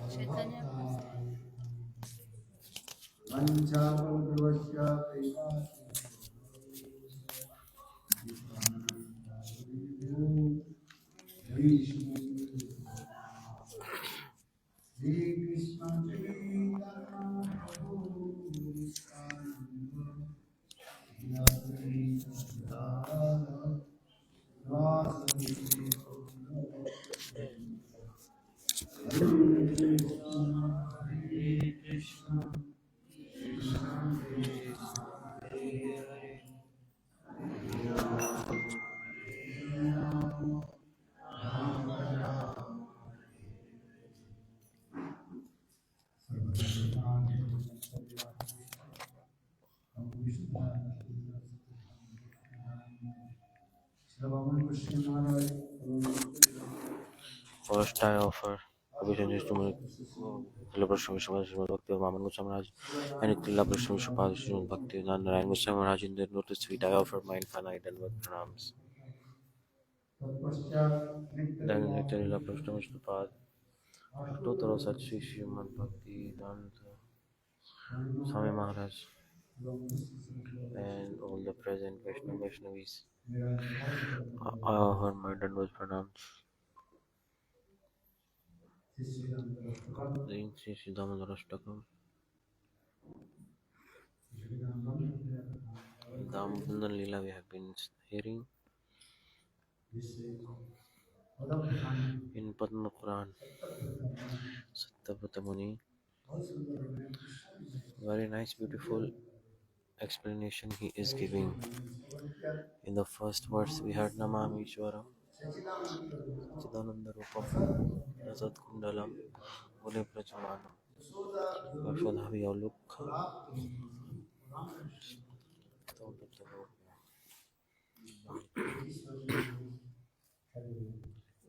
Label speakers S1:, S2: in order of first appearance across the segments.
S1: Chaitanya Prasad.
S2: First, I offer obeisances to my Prashram Vishwamad Bhakti Maman Goswamiraj and Krila Prashram Vishwapad Srimad Bhakti Narayan Goswamiraj in their lotus feet. I offer my infinite and with pranams. Then Krila Prashram Vishwapad Aktotaro Sat Shri Srimad Bhakti Danta Swami Maharaj and all the present Vaishnavis. I offer my Dandavas pranams. Saying Sri Siddhamandara Ashtakam. Dampundan Leela we have been hearing in Padma Puran. Satyavata Muni. Very nice, beautiful explanation he is giving. In the first verse we heard Namami Ishwaram Chidananda Rupam Rasat Kundalam Gule Prachamanam Yashodhavi Aulukha.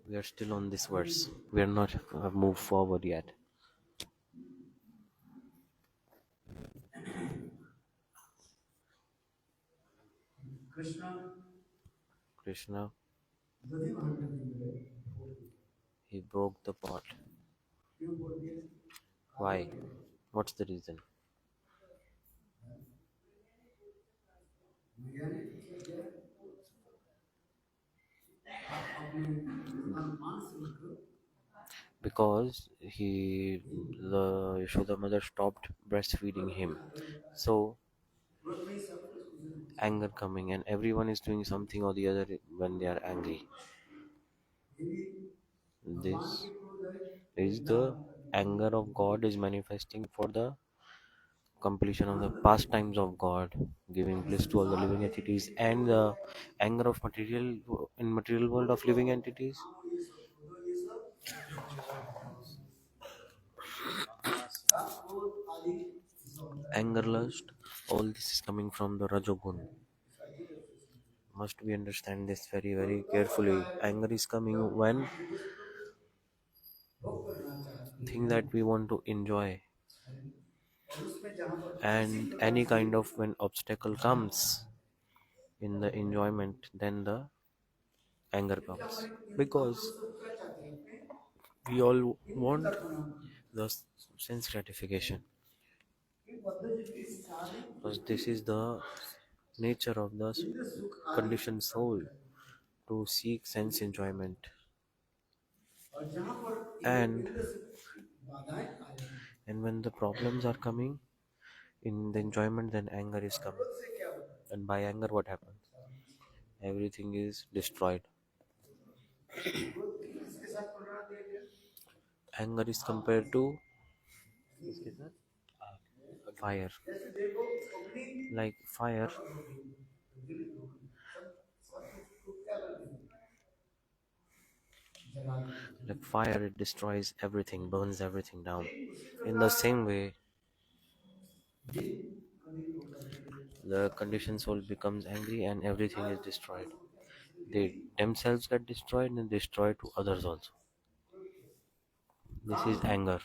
S2: We are still on this verse. We are not moved forward yet. Krishna, he broke the pot. Why? What's the reason? Because the Yashoda mother stopped breastfeeding him. So anger coming, and everyone is doing something or the other when they are angry. This is the anger of God is manifesting for the completion of the pastimes of God, giving bliss to all the living entities, and the anger of material world of living entities. Anger, lust, all this is coming from the Rajogun. Must we understand this very, very carefully. Anger is coming when thing that we want to enjoy, and any kind of when obstacle comes in the enjoyment, then the anger comes, because we all want the sense gratification, because this is the nature of the conditioned soul to seek sense enjoyment. And when the problems are coming in the enjoyment, then anger is coming, and by anger what happens? Everything is destroyed. Anger is compared to fire. Like fire, it destroys everything, burns everything down. In the same way, the conditioned soul becomes angry and everything is destroyed. They themselves get destroyed and destroy to others also. This is anger.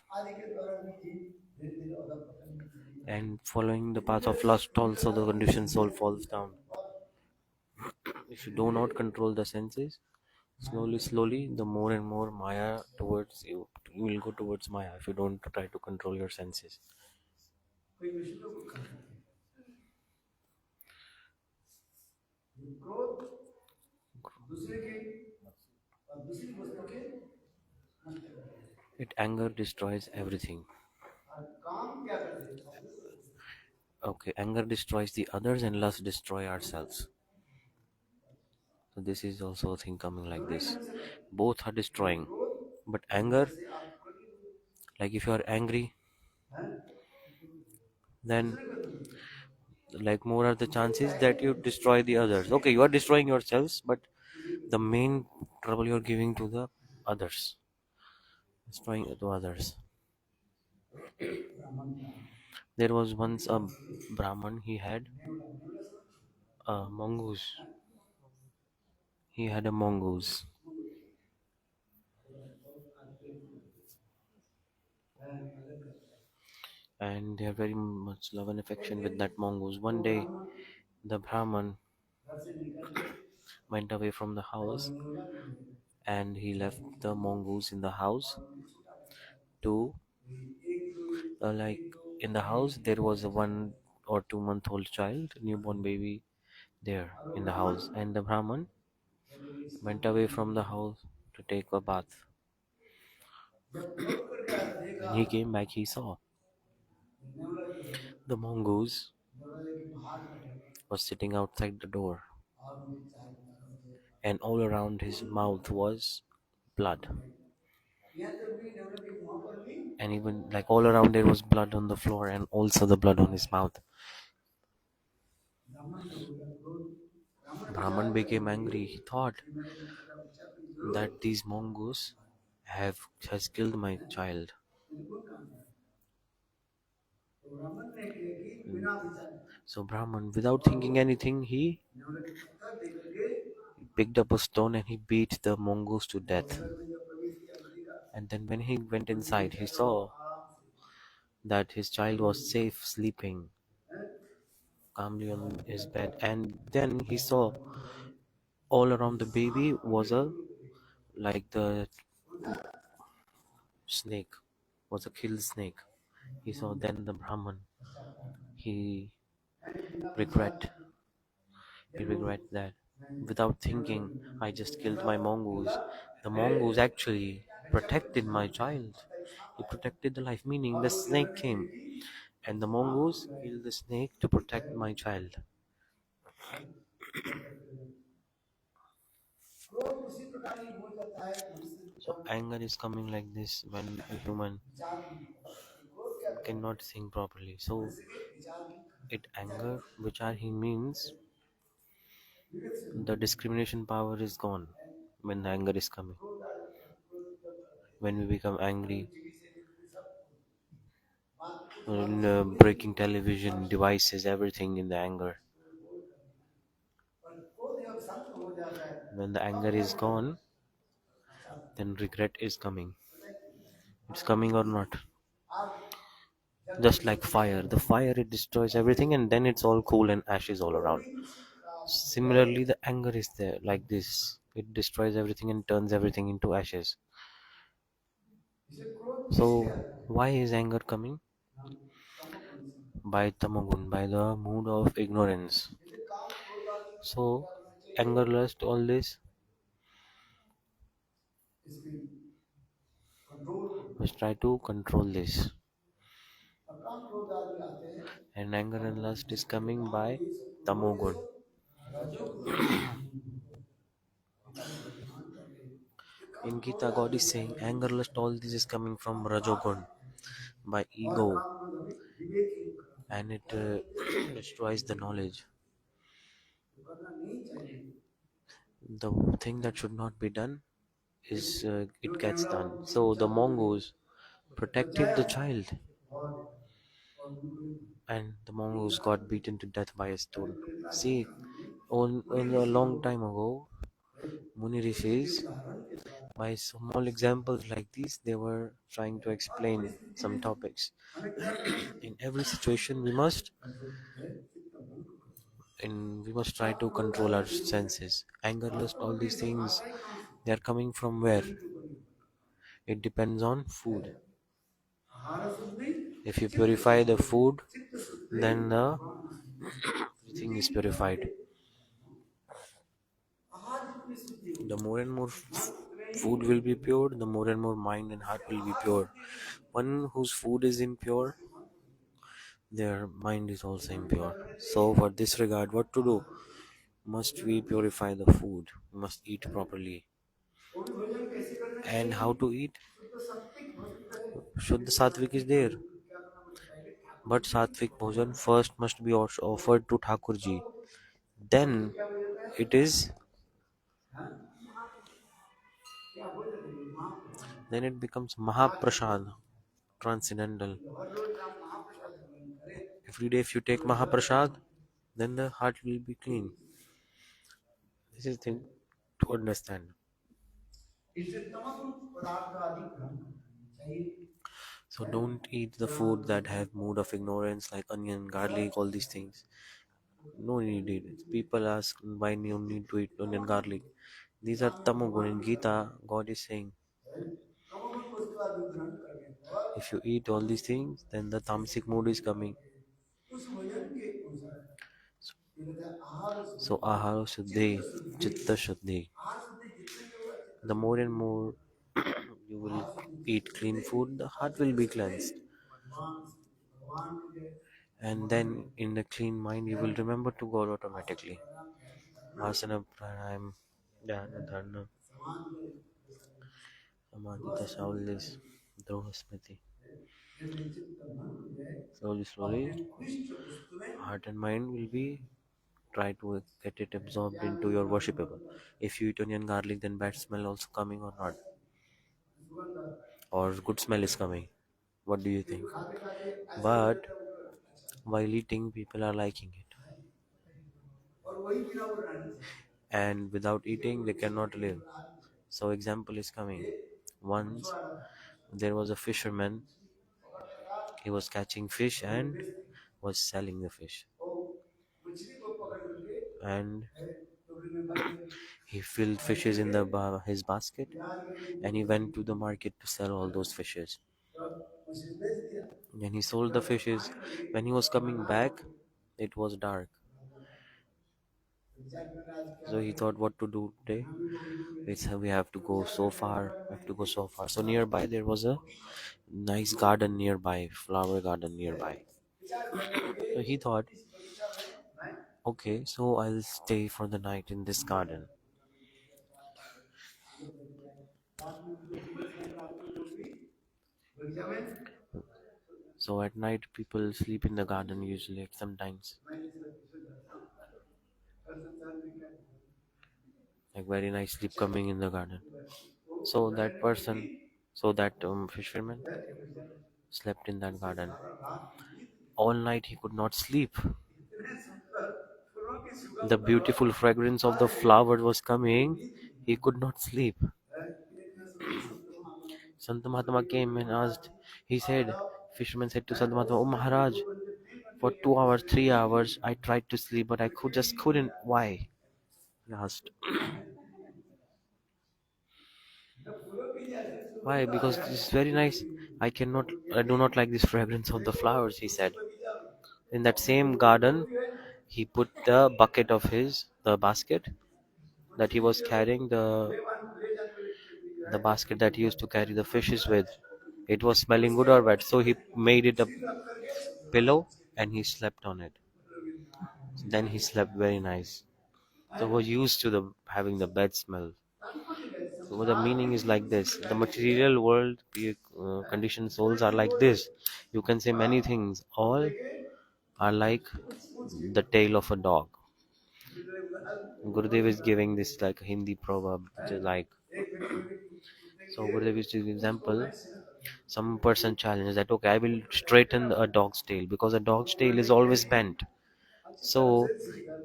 S2: And following the path of lust also, the conditioned soul falls down. If you do not control the senses, Slowly, slowly, the more and more Maya towards you, you will go towards Maya if you don't try to control your senses. It anger destroys everything. Okay, anger destroys the others and lust destroy ourselves. So this is also a thing coming like this. Both are destroying. But anger, like if you are angry, then like more are the chances that you destroy the others. Okay, you are destroying yourselves, but the main trouble you are giving to the others, destroying to others. There was once a Brahman. He had a mongoose. He had a mongoose, and they had very much love and affection with that mongoose. One day, the Brahman went away from the house, and he left the mongoose in the house to like in the house there was a 1 or 2 month old child, newborn baby there in the house, and the Brahman went away from the house to take a bath. When he came back, he saw the mongoose was sitting outside the door, and all around his mouth was blood. And even like all around there was blood on the floor and also the blood on his mouth. Brahman became angry. He thought that these mongoose have has killed my child. So Brahman, without thinking anything, he picked up a stone and he beat the mongoose to death. And then when he went inside, he saw that his child was safe sleeping calmly on his bed. And then he saw all around the baby was a like the snake was a killed snake. He saw then the Brahman. He regret he regret that without thinking I just killed my mongoose. The mongoose actually protected my child. He protected the life, meaning the snake came and the mongoose killed the snake to protect my child. So anger is coming like this when a human cannot think properly. So it anger, which are he means the discrimination power is gone when the anger is coming. When we become angry, breaking television, devices, everything in the anger. When the anger is gone, then regret is coming. It's coming or not. Just like fire. The fire, it destroys everything and then it's all cool and ashes all around. Similarly, the anger is there like this. It destroys everything and turns everything into ashes. So, why is anger coming? By tamagun, by the mood of ignorance. So, anger, lust, all this, must try to control this. And anger and lust is coming by tamogun. In Gita, God is saying anger, lust, all this is coming from rajogun, by ego, and it destroys the knowledge. The thing that should not be done is it gets done. So the mongoose protected the child, and the mongoose got beaten to death by a stone. See, on a long time ago, Muni Rishis, by small examples like these, they were trying to explain some topics. In every situation, we must try to control our senses. Anger, lust, all these things They are coming from where? It depends on food. If you purify the food, then the everything is purified. The more and more food will be pure, the more and more mind and heart will be pure. One whose food is impure, their mind is also impure. So, for this regard, what to do? Must we purify the food? We must eat properly. And how to eat? Shuddha Satvik is there. But Satvik Bhojan first must be offered to Thakurji. Then it is, then it becomes Mahaprasad, transcendental. Every day if you take Mahaprasad, then the heart will be clean. This is the thing to understand. So don't eat the food that have mood of ignorance like onion, garlic, all these things. No need it. People ask why you need to eat onion, garlic. These are tamogun. In Gita, God is saying, if you eat all these things, then the tamasic mood is coming. So ahara shuddhi, chitta shuddhi. The more and more you will eat clean food, the heart will be cleansed. And then in the clean mind, you will remember to God automatically. Asana pranayam, dhyana dharana, samadhi dasha, all this, droha smriti. Slowly, heart and mind will be try to get it absorbed into your worshipable. If you eat onion garlic, then bad smell also coming or not, or good smell is coming. What do you think? But while eating, people are liking it, and without eating, they cannot live. So example is coming. Once there was a fisherman. He was catching fish and was selling the fish. And he filled fishes in his basket, and he went to the market to sell all those fishes. Then he sold the fishes. When he was coming back, it was dark. So he thought what to do today. We have to go so far. We have to go so far. So nearby there was a nice garden nearby, flower garden nearby. So he thought, okay, so I'll stay for the night in this garden. So at night people sleep in the garden usually sometimes. Like very nice sleep coming in the garden. So that person, so that fisherman slept in that garden. All night he could not sleep. The beautiful fragrance of the flower was coming. He could not sleep. Sant Mahatma came and asked. He said, fisherman said to Sant Mahatma, "Oh Maharaj, for 2 hours, 3 hours, I tried to sleep, but I just couldn't. Why?" He asked. Why? Because this is very nice. I do not like this fragrance of the flowers, he said. In that same garden, he put the bucket of the basket that he was carrying, the basket that he used to carry the fishes with. It was smelling good or bad, so he made it a pillow and he slept on it. Then he slept very nice. So was used to the having the bad smell. So the meaning is like this: the material world, conditioned souls are like this. You can say many things. All are like the tail of a dog. Gurudev is giving this like a Hindi proverb, which is like. So Gurudev is giving example. Some person challenges that okay, I will straighten a dog's tail because a dog's tail is always bent. So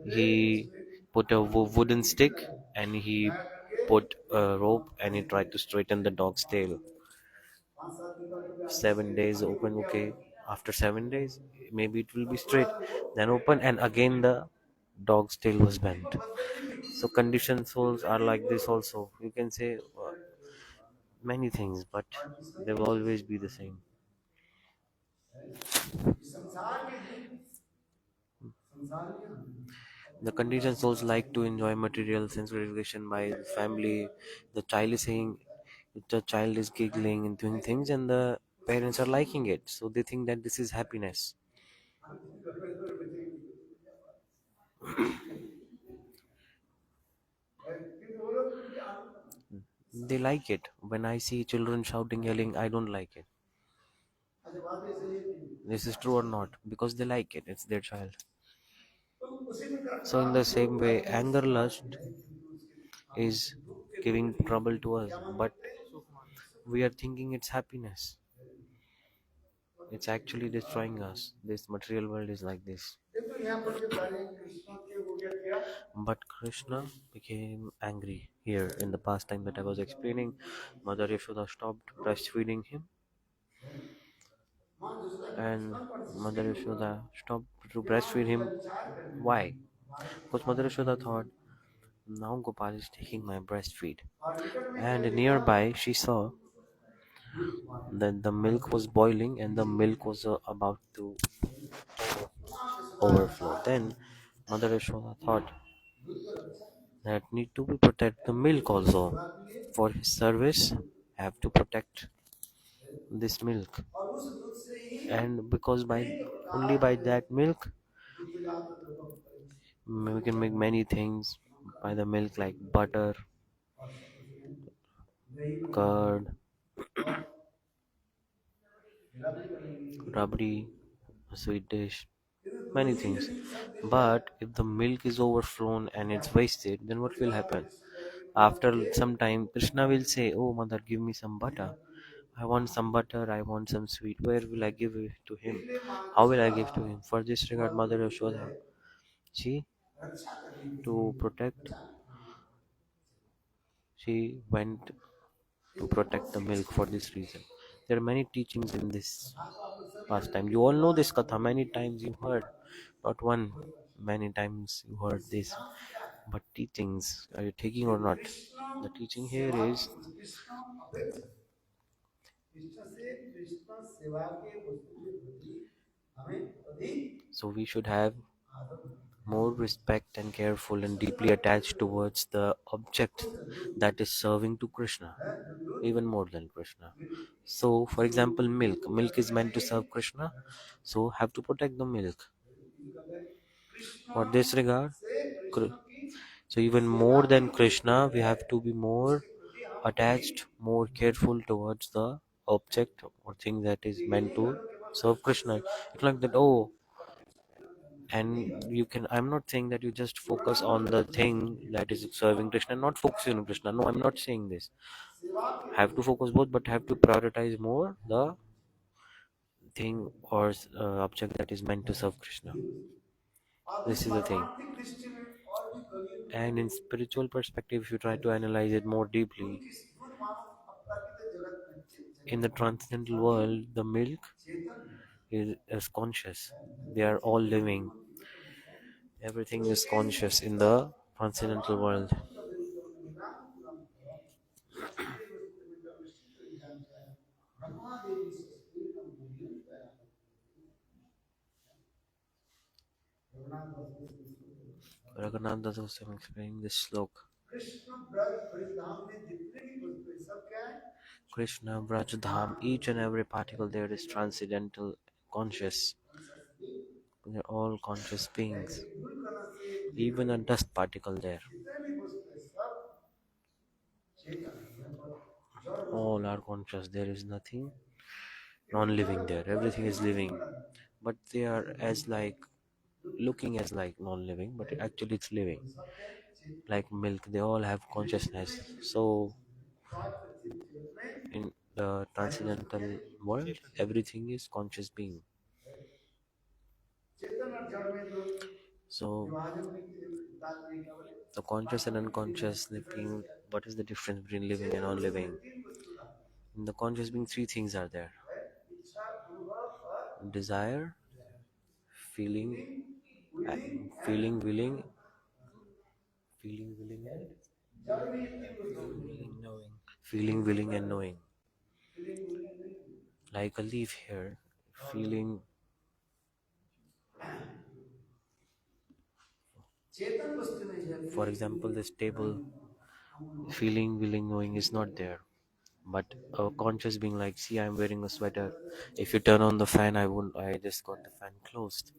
S2: he put a wooden stick and he put a rope and he tried to straighten the dog's tail. 7 days open, okay. After 7 days, maybe it will be straight. Then open and again the dog's tail was bent. So conditioned souls are like this also. You can say many things, but they will always be the same. The conditioned souls like to enjoy material sense gratification by the family. The child is saying, the child is giggling and doing things, and the parents are liking it. So they think that this is happiness. They like it. When I see children shouting, yelling, I don't like it. This is true or not? Because they like it. It's their child. So in the same way, anger lust is giving trouble to us, but we are thinking it's happiness. It's actually destroying us. This material world is like this. But Krishna became angry here in the past time that I was explaining. Mother Yashoda stopped breastfeeding him, and Mother Yashoda stopped to breastfeed him. Why? Because Mother Yashoda thought, now Gopal is taking my breastfeed. And nearby she saw that the milk was boiling and the milk was about to overflow. Then Mother Yashoda thought that need to be protect the milk also. For his service, have to protect this milk. And because by only by that milk we can make many things by the milk like butter, curd, rabdi, sweet dish, many things. But if the milk is overflown and it's wasted, then what will happen? After some time, Krishna will say, oh mother, give me some butter. I want some butter, I want some sweet. Where will I give it to him? How will I give to him? For this regard, Mother Yashoda, she, to protect, she went to protect the milk for this reason. There are many teachings in this pastime. You all know this katha, many times you heard. Not one, many times you heard this. But teachings, are you taking or not? The teaching here is, so we should have more respect and careful and deeply attached towards the object that is serving to Krishna, even more than Krishna. So, for example, milk. Milk is meant to serve Krishna, so have to protect the milk. For this regard, so even more than Krishna, we have to be more attached, more careful towards the object or thing that is meant to serve Krishna. It's like that, oh, and you can, I'm not saying that you just focus on the thing that is serving Krishna, not focusing on Krishna. No, I'm not saying this. Have to focus both, but have to prioritize more the thing or object that is meant to serve Krishna. This is the thing. And in spiritual perspective, if you try to analyze it more deeply, in the transcendental world, the milk is conscious. They are all living. Everything is conscious in the transcendental world. Raghunath Das was explaining this slok. Krishna, Braj, Dham, each and every particle there is transcendental, conscious. They're all conscious beings. Even a dust particle there. All are conscious. There is nothing non-living there. Everything is living. But they are as like, looking as like non-living, but actually it's living. Like milk, they all have consciousness. So in the transcendental world, everything is conscious being. So the conscious and unconscious being, what is the difference between living and non-living? In the conscious being, three things are there: desire, feeling, feeling, willing, feeling, willing, and feeling, willing, and knowing. Like a leaf here, feeling. For example, this table, feeling, willing, knowing is not there. But a conscious being like, see, I'm wearing a sweater. If you turn on the fan, I just got the fan closed.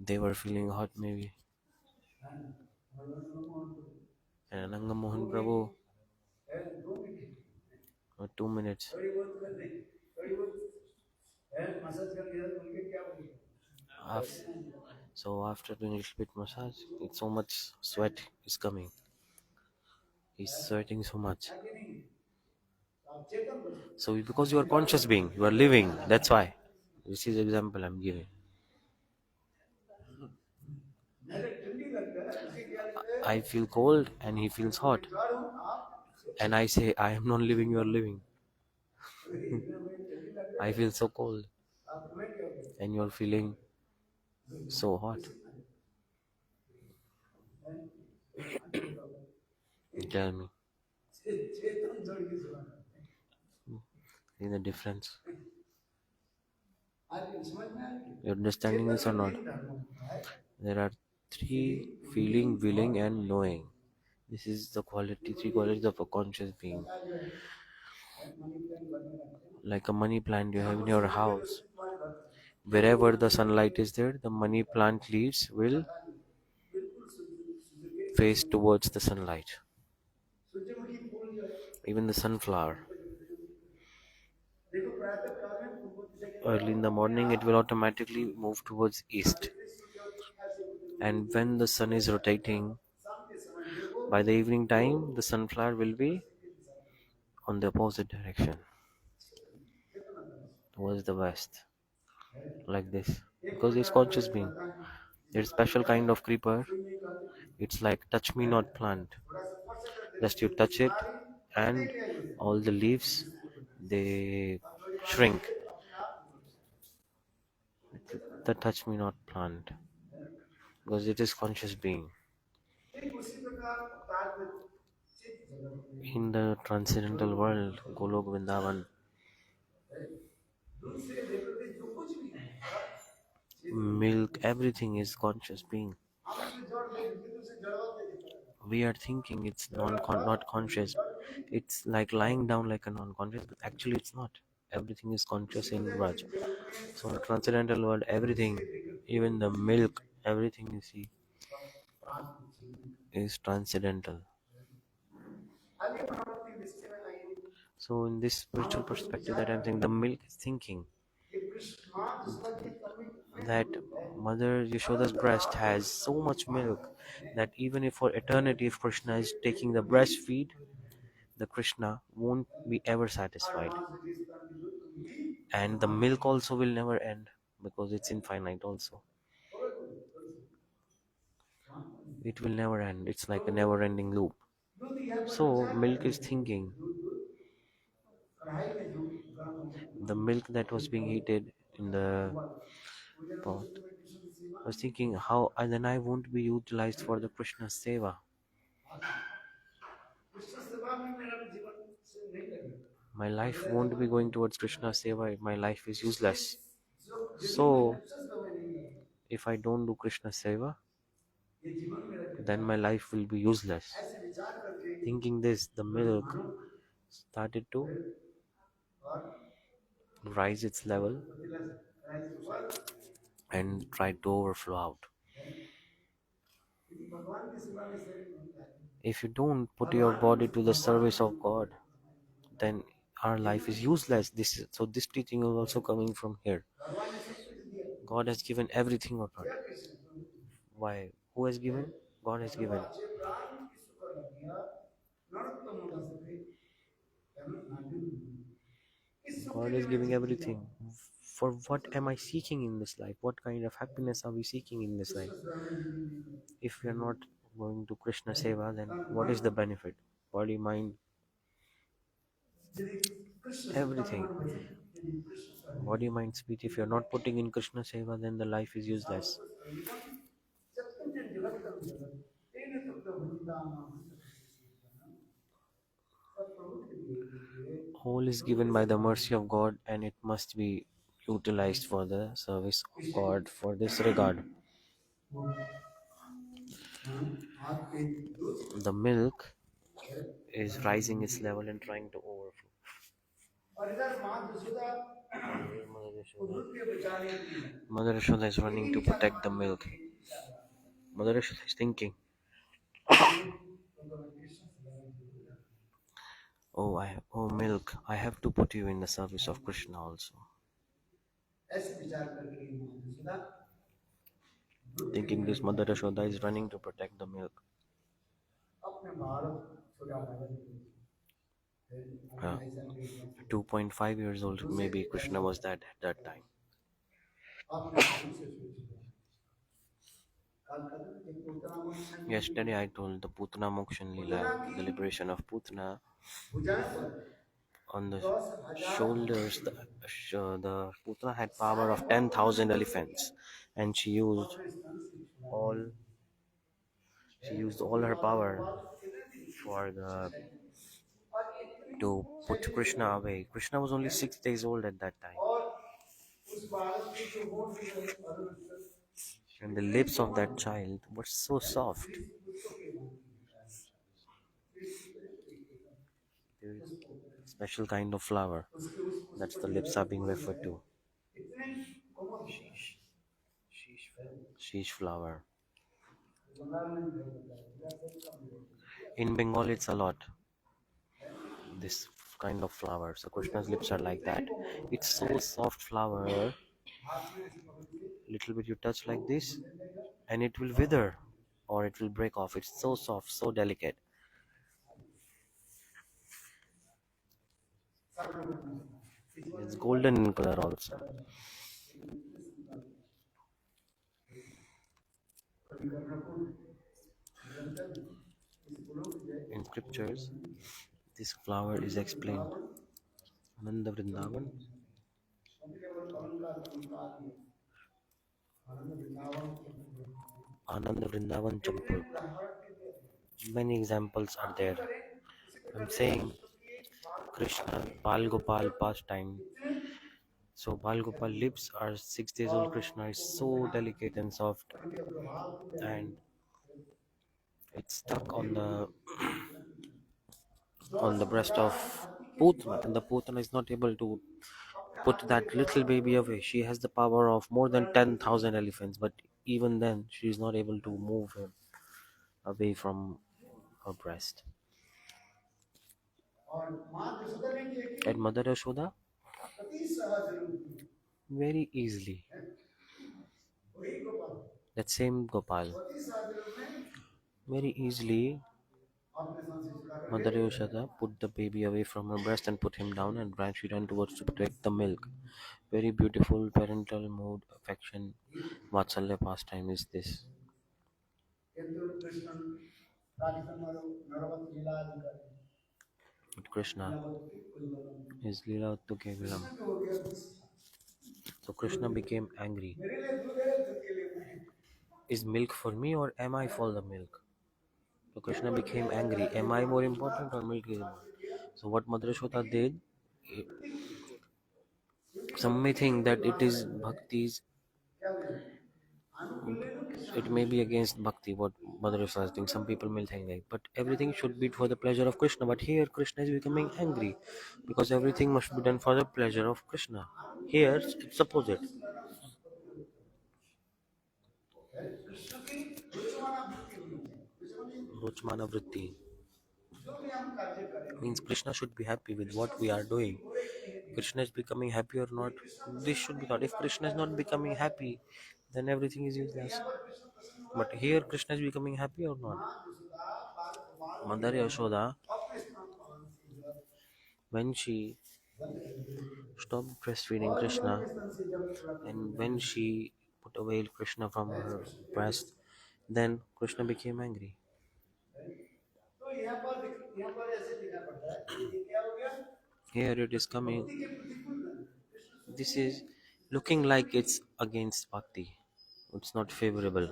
S2: They were feeling hot maybe. And Ananga Mohan Prabhu, 2 minutes. So after doing a little bit massage, it's so much sweat is coming. He's sweating so much. So because you are conscious being, you are living. That's why. This is the example I'm giving. I feel cold and he feels hot. And I say, I am not living, you are living. I feel so cold. And you're feeling so hot. Tell me. See the difference? You're understanding this or not? There are three: feeling, willing, and knowing. This is the three qualities of a conscious being. Like a money plant you have in your house. Wherever the sunlight is there, the money plant leaves will face towards the sunlight. Even the sunflower. Early in the morning, it will automatically move towards east. And when the sun is rotating, by the evening time, the sunflower will be on the opposite direction, towards the west, like this. Because it's conscious being. There's special kind of creeper. It's like touch me not plant. Just you touch it, and all the leaves they shrink. The touch me not plant, because it is conscious being. In the transcendental world, Golok Vrindavan, milk, everything is conscious being. We are thinking it's not conscious. It's like lying down like a non-conscious, but actually it's not. Everything is conscious in Raj. So in the transcendental world, everything, even the milk, everything you see is transcendental. So in this spiritual perspective that I'm saying, the milk is thinking that Mother Yashoda's breast has so much milk that even if for eternity, if Krishna is taking the breastfeed, the Krishna won't be ever satisfied. And the milk also will never end because it's infinite also. It will never end. It's like a never ending loop. So milk is thinking. The milk that was being heated in the pot was thinking how, and then I won't be utilized for the Krishna Seva. My life won't be going towards Krishna Seva. My life is useless. So if I don't do Krishna Seva, then my life will be useless. Thinking this, the milk started to rise its level and tried to overflow out. If you don't put your body to the service of God, then our life is useless. This teaching is also coming from here. God has given everything or not. Why? Who has given? God has given. God is giving everything. For what am I seeking in this life? What kind of happiness are we seeking in this life? If we are not going to Krishna Seva, then what is the benefit? Body, mind, everything. What do you mind, sweet? If you're not putting in Krishna Seva, then the life is useless. All is given by the mercy of God, and it must be utilized for the service of God for this regard. The milk is rising its level and trying to overflow. Mother Yashoda is running to protect the milk. Mother Yashoda is thinking, oh milk, I have to put you in the service of Krishna also. Thinking this, Mother Yashoda is running to protect the milk. 2.5 years old, maybe Krishna was that at that time. Yesterday I told the Putana Mokshan Lila, the liberation of Putana. On the shoulders, the Putana had power of 10,000 elephants, and all she used all her power for the to put Krishna away. Krishna was only 6 days old at that time, and the lips of that child were so soft. Special kind of flower. That's the lips are being referred to. Sheesh flower. In Bengal, it's a lot. This kind of flower. So Krishna's lips are like that. It's so soft flower. Little bit you touch like this, and it will wither, or it will break off. It's so soft, so delicate. It's golden in color also. In scriptures, this flower is explained. Ananda Vrindavan. Ananda Vrindavan Champur. Many examples are there. I'm saying Krishna, Bal Gopal pastime. So Bal Gopal lips are 6 days old. Krishna is so delicate and soft, and it's stuck on the breast of Putana, and the Putana is not able to put that little baby away. She has the power of more than 10,000 elephants, but even then, she is not able to move him away from her breast. And Mother Yashoda, very easily, that same Gopal, very easily, Mother Yashoda put the baby away from her breast and put him down, and she ran towards to protect the milk. Very beautiful parental mood, affection, Vatsalya pastime is this. But Krishna is Leela Uttu Kevalam. So Krishna became angry. Is milk for me or am I for the milk? So Krishna became angry. Am I more important or milk is more? So what Mother Yashoda did, some may think that it is bhakti's, it may be against bhakti what Mother Yashoda is doing. Some people may think like, but everything should be for the pleasure of Krishna. But here Krishna is becoming angry because everything must be done for the pleasure of Krishna. Here it's opposite. Ruchmana Vritti means Krishna should be happy with what we are doing. Krishna is becoming happy or not, this should be thought. If Krishna is not becoming happy, then everything is useless. But here Krishna is becoming happy or not. Mother Yashoda, when she stopped breastfeeding Krishna and when she put away Krishna from her breast, then Krishna became angry. Here it is coming. This is looking like it's against bhakti. It's not favorable.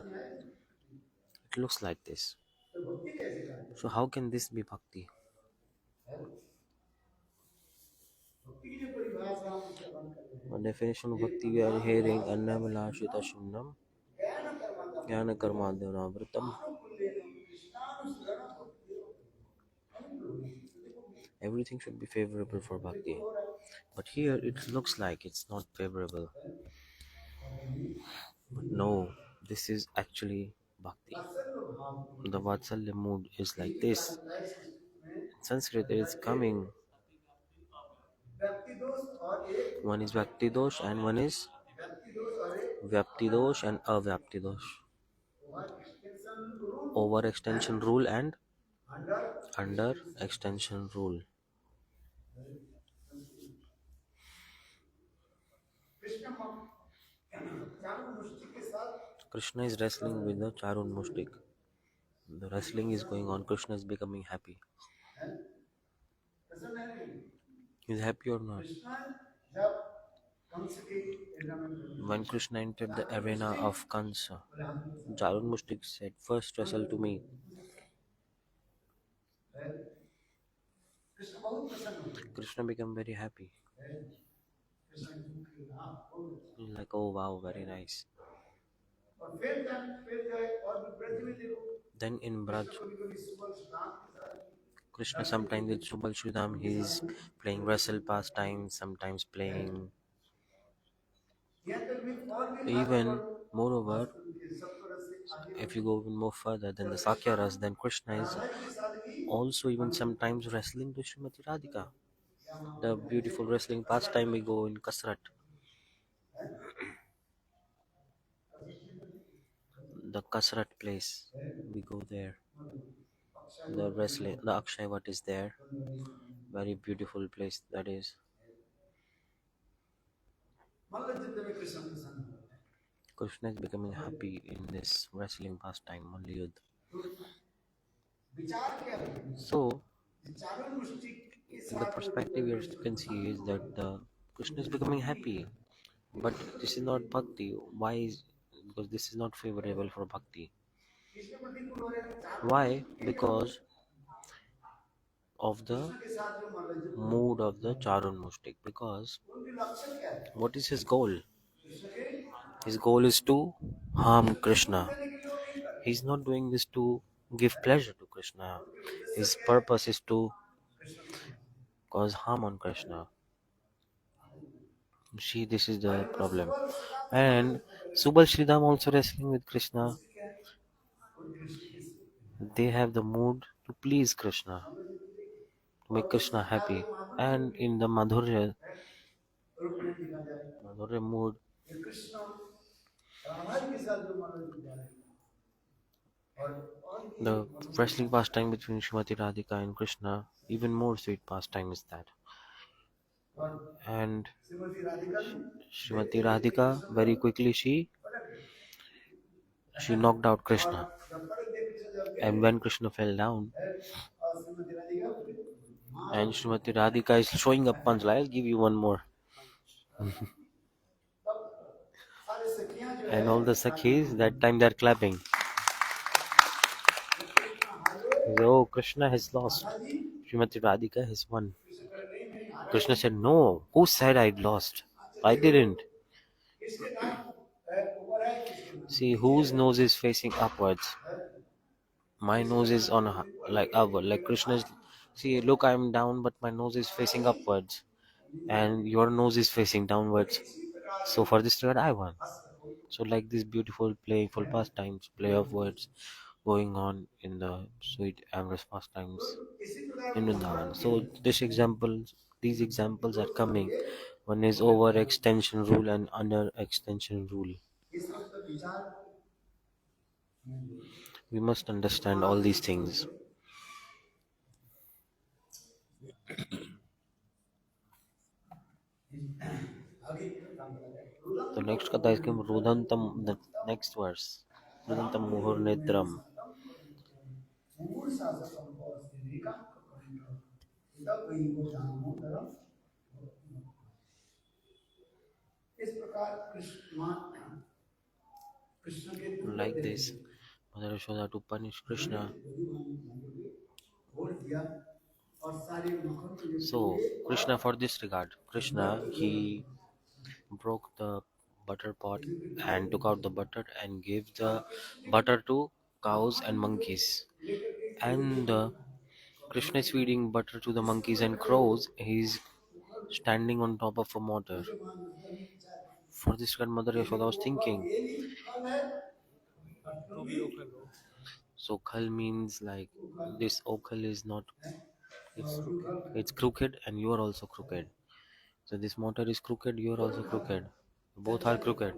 S2: It looks like this. So how can this be bhakti? The definition of bhakti we are hearing Annamalashita Shunnam Jnana Karmadhanavritam. Everything should be favorable for bhakti. But here it looks like it's not favorable. But no, this is actually bhakti. The Vatsalya mood is like this. In Sanskrit it is coming. One is Bhakti dosh and one is Vyapti dosh and Avyapti dosh. Over extension rule and under extension rule. Krishna is wrestling with the Charun Mushtik. The wrestling is going on. Krishna is becoming happy. He's happy or not? When Krishna entered the arena of Kansa, Charun Mushtik said, "First wrestle to me." Krishna became very happy. He's like, "Oh wow, very nice." Then in Braj, Krishna sometimes with Subal Sridham, he is playing wrestle pastimes, sometimes playing. Even moreover, if you go even more further than the Sakya Ras, then Krishna is also even sometimes wrestling to Srimati Radhika. The beautiful wrestling pastime we go in Kasrat. The Kasrat place, we go there. The wrestling, the Akshay Vat is there. Very beautiful place that is. Krishna is becoming happy in this wrestling pastime, only Yudh. So, the perspective you can see is that the Krishna is becoming happy, but this is not bhakti. Why is because this is not favorable for bhakti. Why? Because of the mood of the Charun Mushtik. Because what is his goal? His goal is to harm Krishna. He's not doing this to give pleasure to Krishna. His purpose is to cause harm on Krishna. See, this is the problem. And Subal Shridham also wrestling with Krishna. They have the mood to please Krishna, to make Krishna happy. And in the Madhurya mood, the wrestling pastime between Srimati Radhika and Krishna, even more sweet pastime is that. And Srimati Radhika, very quickly she knocked out Krishna. And when Krishna fell down, and Srimati Radhika is showing up punch, I'll give you one more. And all the Sakhis, that time they're clapping. Oh, Krishna has lost. Srimati Radhika has won. Krishna said, "No, who said I'd lost? I didn't." See, whose nose is facing upwards? My nose is on like upward. Like Krishna's. See, look, I'm down, but my nose is facing upwards, and your nose is facing downwards. So for this regard, I won. So like this beautiful playful pastimes, play of words going on in the sweet amorous pastimes in Vrindavan. So these examples are coming. One is over extension rule and under extension rule. We must understand all these things. The next katha is called Rudantam, the next verse. Rudantam Muhur Nedram. Like this, Mother Yashoda to punish Krishna. So Krishna, for this regard, Krishna, he broke the butter pot and took out the butter and gave the butter to cows and monkeys. And Krishna is feeding butter to the monkeys and crows. He's standing on top of a motor. For this regard, Mother Yashoda was thinking. So khal means like this okal is not, it's crooked and you are also crooked. So this motor is crooked, you are also crooked. Both are crooked.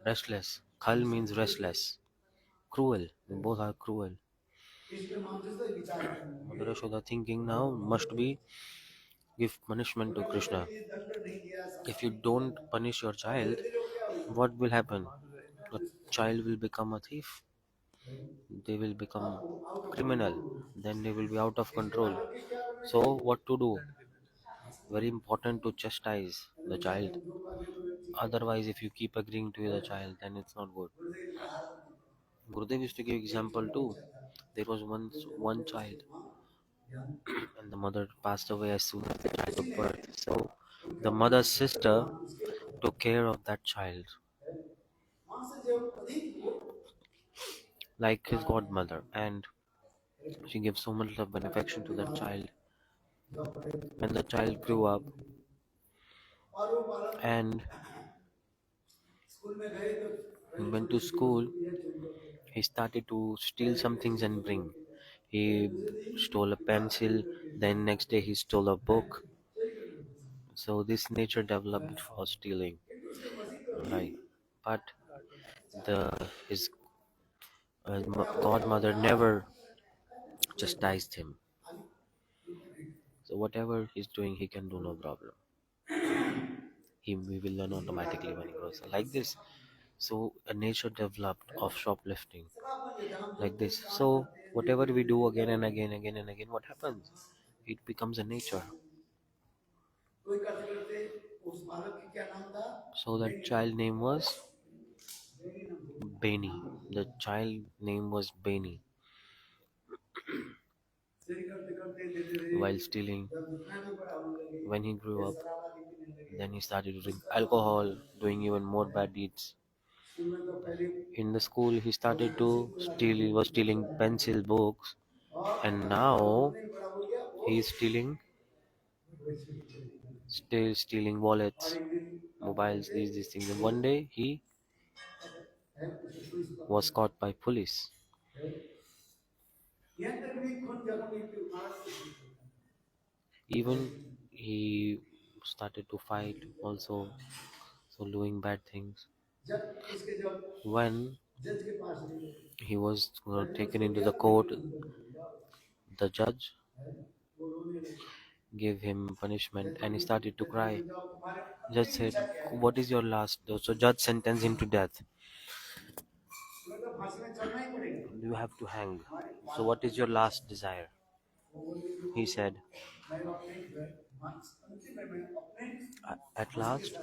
S2: Restless. Khal means restless. Cruel. Both are cruel. Mother Yashoda thinking now must be give punishment to Krishna. If you don't punish your child, what will happen? The child will become a thief. They will become criminal. Then they will be out of control. So what to do? Very important to chastise the child. Otherwise, if you keep agreeing to the child, then it's not good. Gurudev used to give example too. There was once one child, and the mother passed away as soon as the child took birth. So the mother's sister took care of that child like his godmother, and she gave so much love and affection to that child. When the child grew up and went to school, he started to steal some things and bring. He stole a pencil, then next day he stole a book. So this nature developed for stealing, right? But the his godmother never chastised him. So whatever he's doing, he can do no problem. He will learn automatically when he grows up. Like this. So a nature developed of shoplifting. Like this. So whatever we do again and again, again and again, what happens? It becomes a nature. So that child name was Beni. The child name was Beni. While stealing, when he grew up, then he started to drink alcohol, doing even more bad deeds. In the school, he started to steal. He was stealing pencil, books, and now he's still stealing wallets, mobiles, these things. And one day he was caught by police. Even he started to fight also, so doing bad things. When he was taken into the court, the judge gave him punishment and he started to cry. Judge said, "What is your last?" So judge sentenced him to death. You have to hang. So what is your last desire? He said, At last,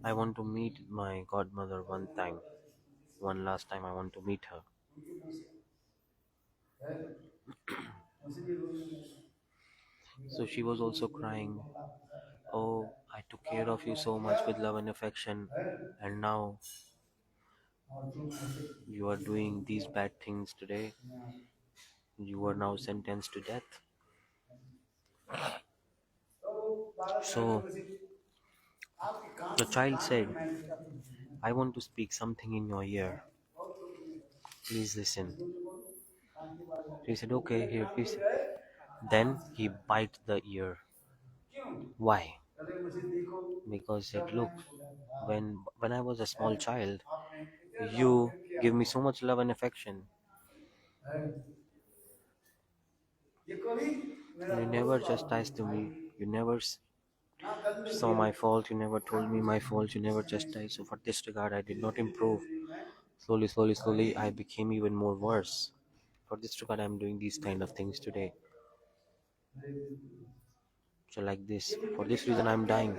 S2: I want to meet my godmother one time. One last time, I want to meet her." So she was also crying. "Oh, I took care of you so much with love and affection, and now you are doing these bad things today. You are now sentenced to death." So the child said, "I want to speak something in your ear. Please listen." She said, "Okay, here." Then he bite the ear. Why? Because he said, "Look, when I was a small child, you give me so much love and affection. You never chastised me. You never saw my fault. You never told me my fault. You never chastised. So for this regard, I did not improve. Slowly, slowly, slowly, I became even more worse. For this regard, I'm doing these kind of things today. So like this. For this reason, I'm dying."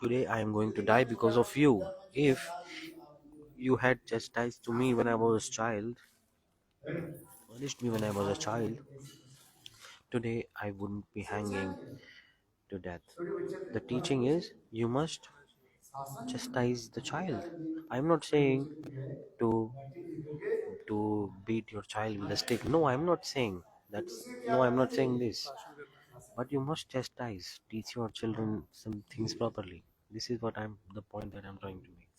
S2: Today I am going to die because of you. If you had chastised to me when I was a child, punished me when I was a child, today I wouldn't be hanging to death. The teaching is you must chastise the child. I'm not saying to beat your child with a stick. No, I'm not saying that's no, I'm not saying this. But you must chastise, teach your children some things properly. This is what I'm the point that I'm trying to make.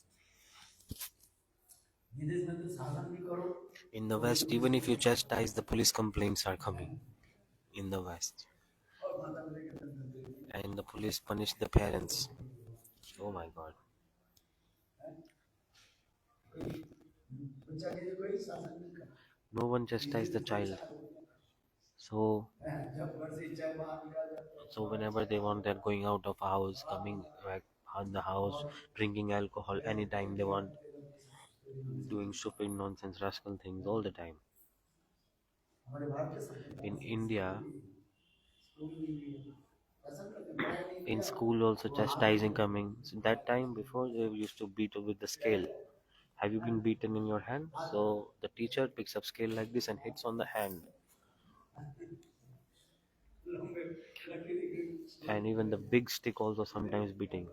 S2: In the West, even if you chastise, the police complaints are coming in the West, and the police punish the parents. Oh my God! No one chastises the child. So, whenever they want, they're going out of house, coming back on the house, drinking alcohol anytime they want, doing stupid nonsense, rascal things all the time. In India, in school also chastising coming. So that time before they used to beat with the scale. Have you been beaten in your hand? So the teacher picks up scale like this and hits on the hand. And even the big stick also sometimes beating.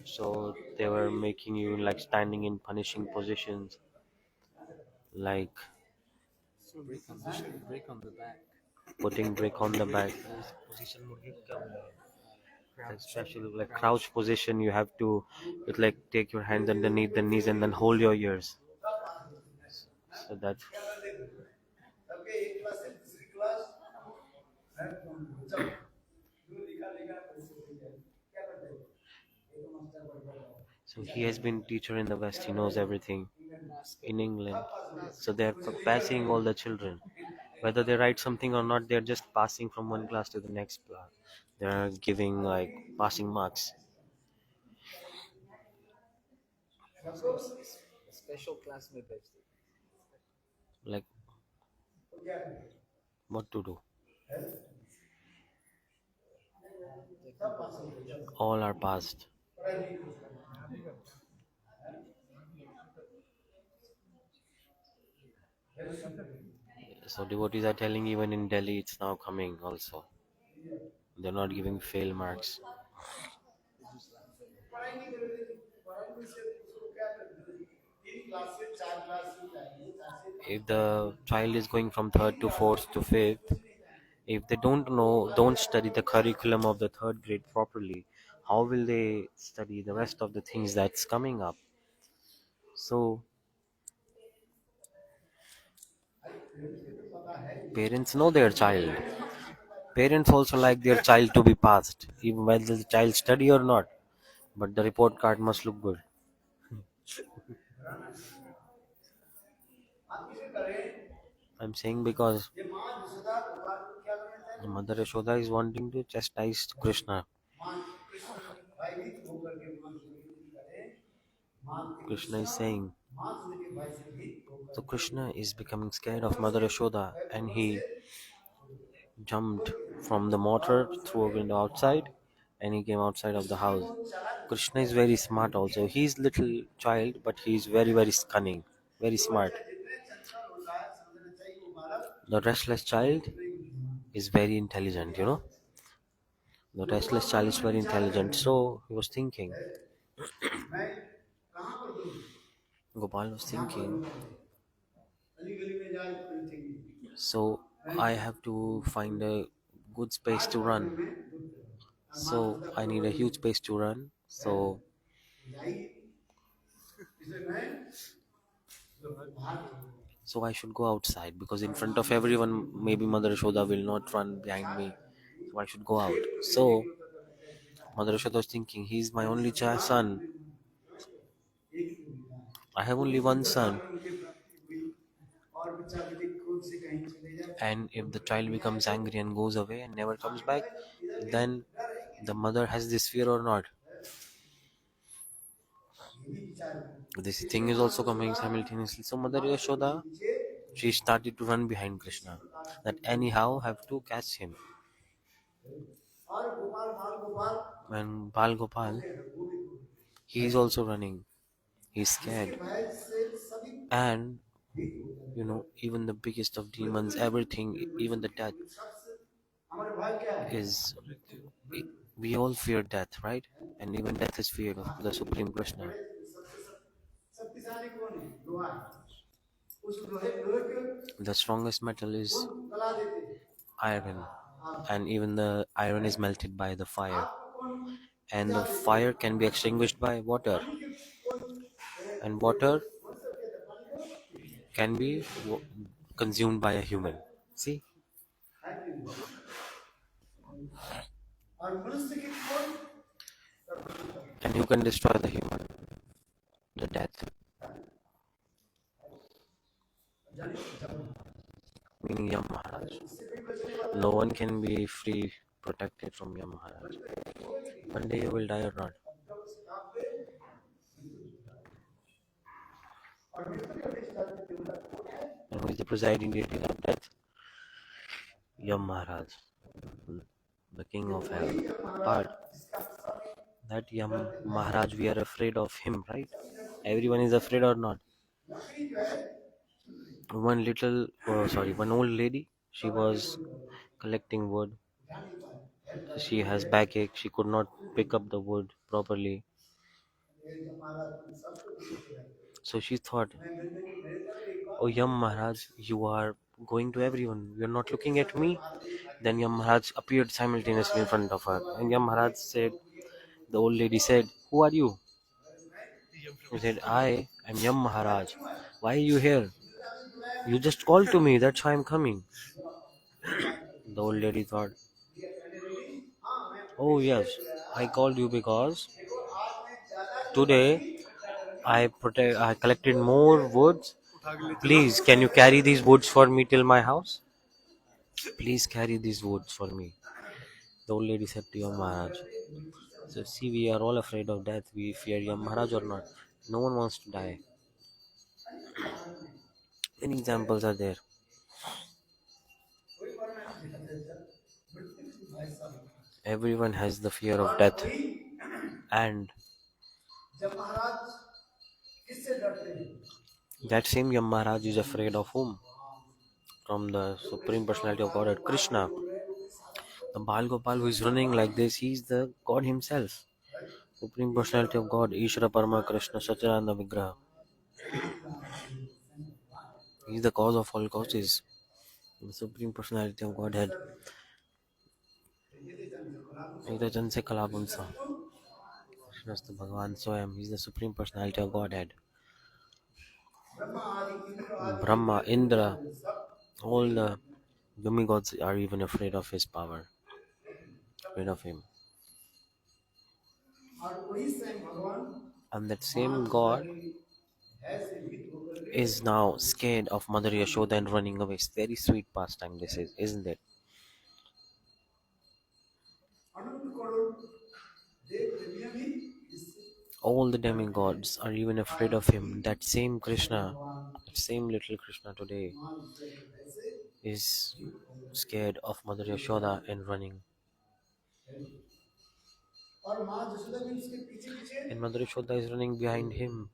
S2: So they were making you like standing in punishing positions, like putting brick on the back. That special like crouch position you have to, with like take your hands underneath the knees and then hold your ears. So that's so he has been teacher in the West. He knows everything in England. So they're passing all the children. Whether they write something or not, they're just passing from one class to the next class. They're giving like passing marks. Like what to do? All are passed. So devotees are telling even in Delhi it's now coming also. They're not giving fail marks. If the child is going from third to fourth to fifth, if they don't study the curriculum of the third grade properly, how will they study the rest of the things that's coming up? So parents know their child. Parents also like their child to be passed, even whether the child study or not. But the report card must look good. I'm saying because Mother Yashoda is wanting to chastise Krishna. Krishna is saying, so Krishna is becoming scared of Mother Yashoda and he jumped from the motor through a window outside and he came outside of the house. Krishna is very smart also. He's little child but he's very very cunning, very smart. The restless child is very intelligent, you know. The restless child is very intelligent. So he was thinking, Gopal was thinking, so I have to find a good space to run. So I need a huge space to run. So I should go outside because in front of everyone, maybe Mother Yashoda will not run behind me. So I should go out. So Mother Yashoda was thinking, he's my only son. I have only one son. And if the child becomes angry and goes away and never comes back, then the mother has this fear or not. This thing is also coming simultaneously. So Mother Yashoda, she started to run behind Krishna. That anyhow have to catch him. And Bal Gopal, he is also running. He's scared. And even the biggest of demons, everything, even the death is. We all fear death, right? And even death is feared of the Supreme Krishna. The strongest metal is iron, and even the iron is melted by the fire, and the fire can be extinguished by water, and water can be consumed by a human. See, and who can destroy the human? The death, meaning Yam Maharaj. No one can be free, protected from Yam Maharaj. One day you will die or not. And who is the presiding deity of death? Yam Maharaj, the king of hell. But that Yam Maharaj, we are afraid of him, right? Everyone is afraid or not? One old lady, she was collecting wood. She has backache. She could not pick up the wood properly. So she thought, "Oh, Yam Maharaj, you are going to everyone. You are not looking at me." Then Yam Maharaj appeared simultaneously in front of her. And Yam Maharaj said, the old lady said, "Who are you?" He said, "I am Yam Maharaj. Why are you here? You just called to me, that's why I'm coming." The old lady thought, "Oh, yes, I called you because today I collected more woods. Please, can you carry these woods for me till my house? Please carry these woods for me." The old lady said to Yam Maharaj. So, see, we are all afraid of death. We fear Yam Maharaj or not. No one wants to die. Many examples are there. Everyone has the fear of death. And that same Yam Maharaj is afraid of whom? From the Supreme Personality of Godhead, Krishna. The Bal Gopal who is running like this, he is the God himself. Supreme Personality of God, Ishvara Parama Krishna Satyananda Vigraha. He is the cause of all causes. The Supreme Personality of Godhead. Ekta se Kalabunsa. Krishnastu Bhagavan Swayam. He is the Supreme Personality of Godhead. Brahma, Indra, all the demigods are even afraid of his power, afraid of him. And that same God is now scared of Mother Yashoda and running away. It's very sweet pastime this is, isn't it? All the demigods are even afraid of him. That same Krishna, that same little Krishna today is scared of Mother Yashoda and running. And Mother Yashoda is running behind him.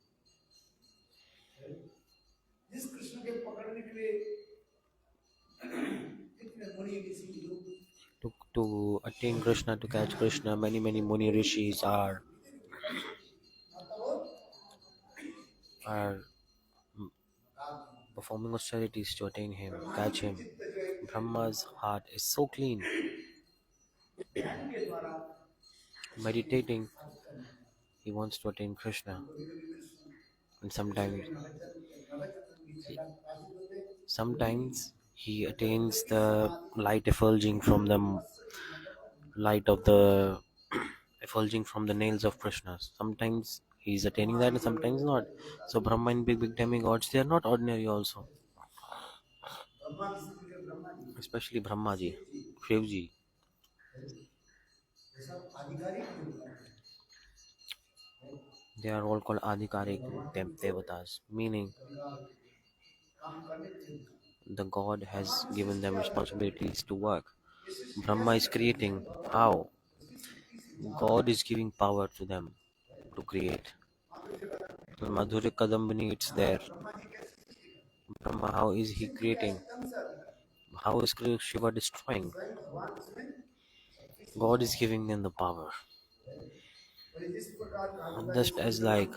S2: To attain Krishna, to catch Krishna, many Muni Rishis are performing austerities to attain him, catch him. Brahma's heart is so clean. Meditating, he wants to attain Krishna. And sometimes he attains the light effulging from the light of the effulging from the nails of Krishna. Sometimes he's attaining that and sometimes not. So Brahma and big demigods, they are not ordinary also. Especially Brahmaji, Shivji. They are all called Adhikarik Devatas, meaning the God has given them responsibilities to work. Brahma is creating. How? God is giving power to them to create. Madhurya Kadambini, it's there. Brahma, how is he creating? How is Shiva destroying? God is giving them the power. Just as like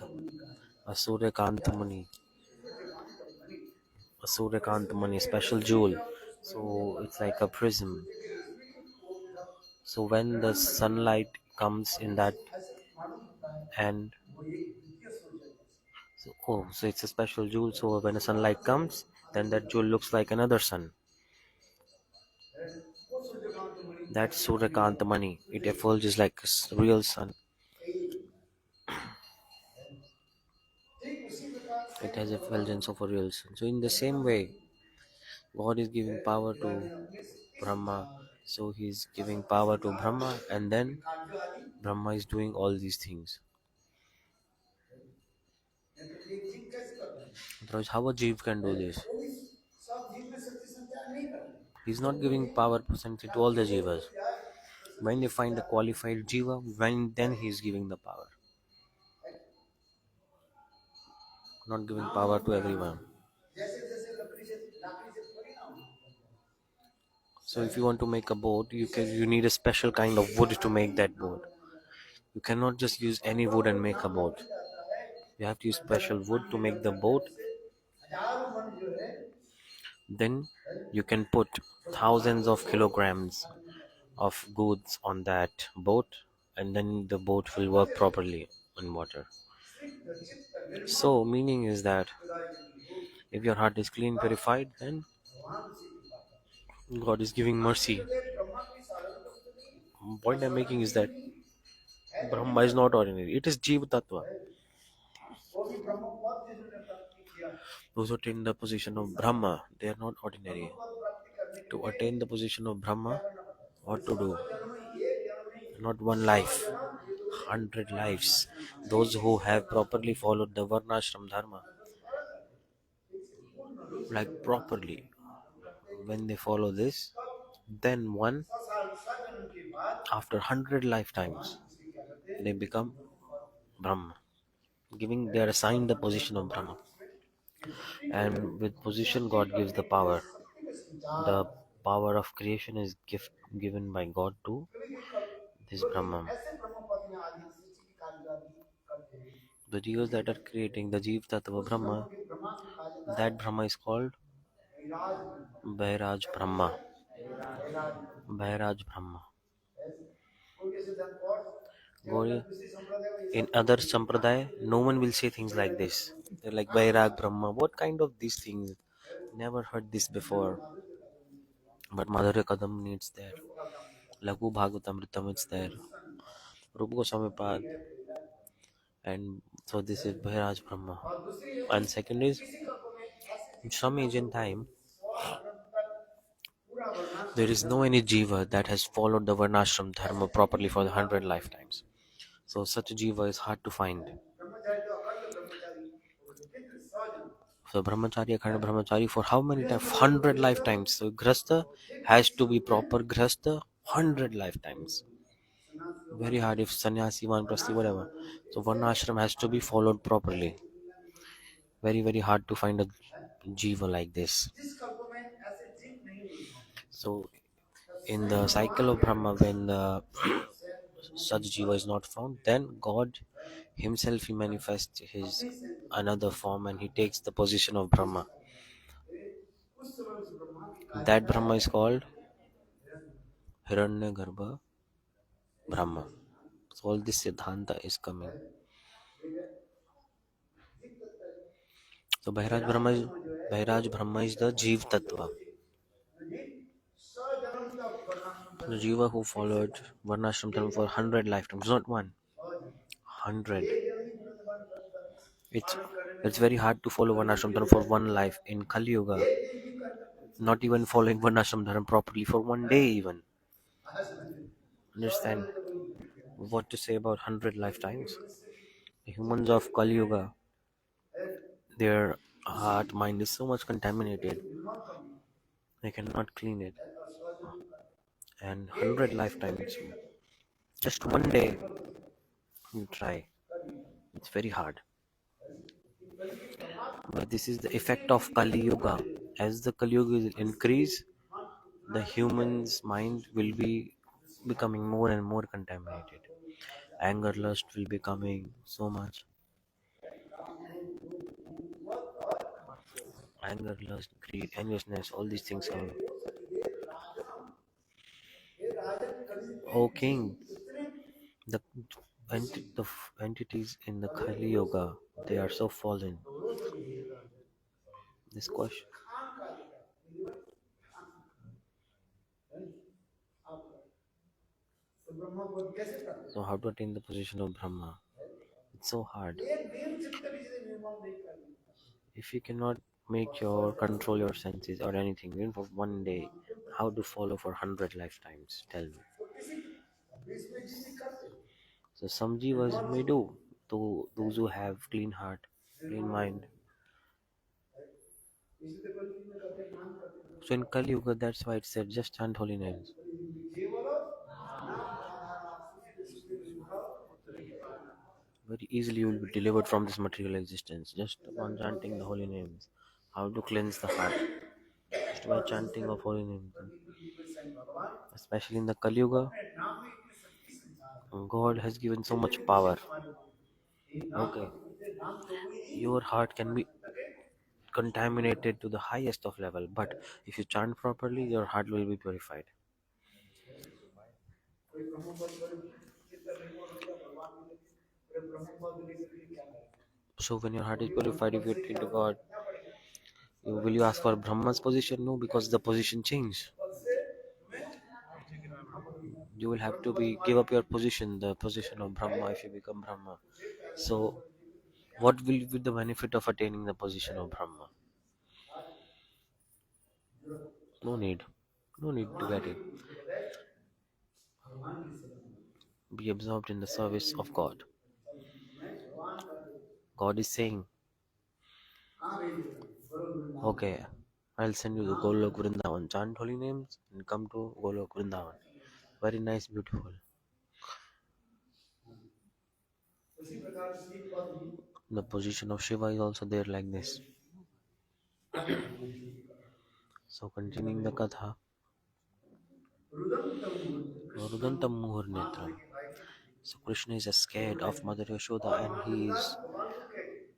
S2: a Surya Kantamani, special jewel. So it's like a prism. So when the sunlight comes in that, and so it's a special jewel. So when the sunlight comes, then that jewel looks like another sun. That's Surya-Kantamani. It effulges like a real sun. It has effulgence of a real sun. So in the same way, God is giving power to Brahma. So he's giving power to Brahma, and then Brahma is doing all these things. Otherwise, how a Jeev can do this? He's not giving power percentage to all the Jivas. When they find a qualified Jiva, when then he's giving the power. Not giving power to everyone. So if you want to make a boat, you need a special kind of wood to make that boat. You cannot just use any wood and make a boat. You have to use special wood to make the boat. Then you can put thousands of kilograms of goods on that boat, and then the boat will work properly on water. So meaning is that if your heart is clean, purified, then God is giving mercy. Point I'm making is that Brahma is not ordinary. It is Jiva Tattva. Those who attain the position of Brahma, they are not ordinary. To attain the position of Brahma, what to do? Not one life, 100 lives. Those who have properly followed the Varnashram Dharma, like properly, when they follow this, then one, after 100 lifetimes, they become Brahma. They are assigned the position of Brahma. And with position, God gives the power. The power of creation is given by God to this Brahman. The jivas that are creating the Jiv Tattva Brahma, that Brahma is called Bairaj Brahma. Bairaj Brahma. Gauriya, in other sampradaya, no one will say things like this. They're like Bairag Brahma. What kind of these things? Never heard this before. But Madhurya Kadam needs there. Laghu Bhagavatamritam is there. Rupa Goswami Pad. And so this is Bhairaj Brahma. And second is, in some ancient time, there is no any jiva that has followed the Varnashram Dharma properly for the 100 lifetimes. So such a jiva is hard to find. So Brahmachari, Akhanda Brahmachari for how many times? 100 lifetimes. So Grasta has to be proper Grasta 100 lifetimes. Very hard if sannyasi, vanprasti, whatever. So Varnashram has to be followed properly. Very, very hard to find a jiva like this. So in the cycle of Brahma, when such jiva is not found, then God himself he manifests his another form and he takes the position of Brahma. That Brahma is called Hiranyagarbha Brahma. So all this Siddhanta is coming. So Bhairaj Brahma is the Jeev Tattva. The Jiva who followed Varnashram Dharma for 100 lifetimes, not one, 100. It's it's very hard to follow Varnashram Dharma for one life in Kali Yuga. Not even following Varnashram Dharma properly for one day even. Understand what to say about 100 lifetimes? The humans of Kali Yuga, their heart, mind is so much contaminated. They cannot clean it. and 100 lifetimes. Just one day you try. It's very hard. But this is the effect of Kali Yuga. As the Kali Yuga will increase, the human's mind will be becoming more and more contaminated. Anger, lust will be coming so much. Anger, lust, greed, enviousness, all these things coming. O king, the entities in the Kali Yuga, they are so fallen. This question. So how to attain the position of Brahma? It's so hard. If you cannot make your control your senses or anything, even for one day, how to follow for 100 lifetimes? Tell me. So some jivas may do. To those who have clean heart, clean mind. So in Kali Yuga, that's why it said just chant holy names. Very easily you will be delivered from this material existence just upon chanting the holy names. How to cleanse the heart? Just by chanting of holy names. Especially in the Kali Yuga, God has given so much power. Okay, your heart can be contaminated to the highest of level, but if you chant properly, your heart will be purified. So when your heart is purified, if you attain to God, will you ask for Brahma's position? No, because the position changed. You will have to be give up your position, the position of Brahma, if you become Brahma. So what will be the benefit of attaining the position of Brahma? No need. No need to get it. Be absorbed in the service of God. God is saying, okay, I'll send you to Golok Vrindavan. Chant holy names and come to Golok Vrindavan. Very nice, beautiful. The position of Shiva is also there like this. So continuing the Katha. Rudantam Muhur Netram. So Krishna is scared of Mother Yashoda and he is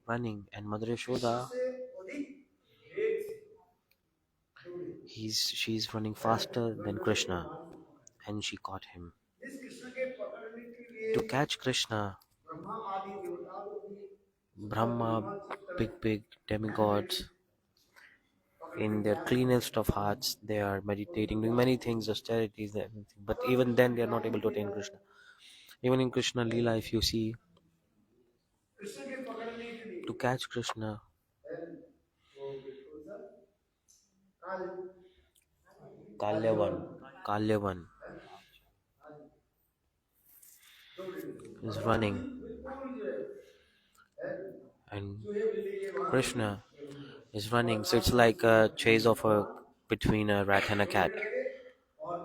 S2: running, and Mother Yashoda, she's running faster than Krishna, and she caught him. To catch Krishna, Brahma, big demigods, in their cleanest of hearts, they are meditating, doing many things, austerities, everything. But even then, they are not able to attain Krishna. Even in Krishna Leela, if you see, to catch Krishna, Kalyavan is running, and Krishna is running. So it's like a chase of a between a rat and a cat.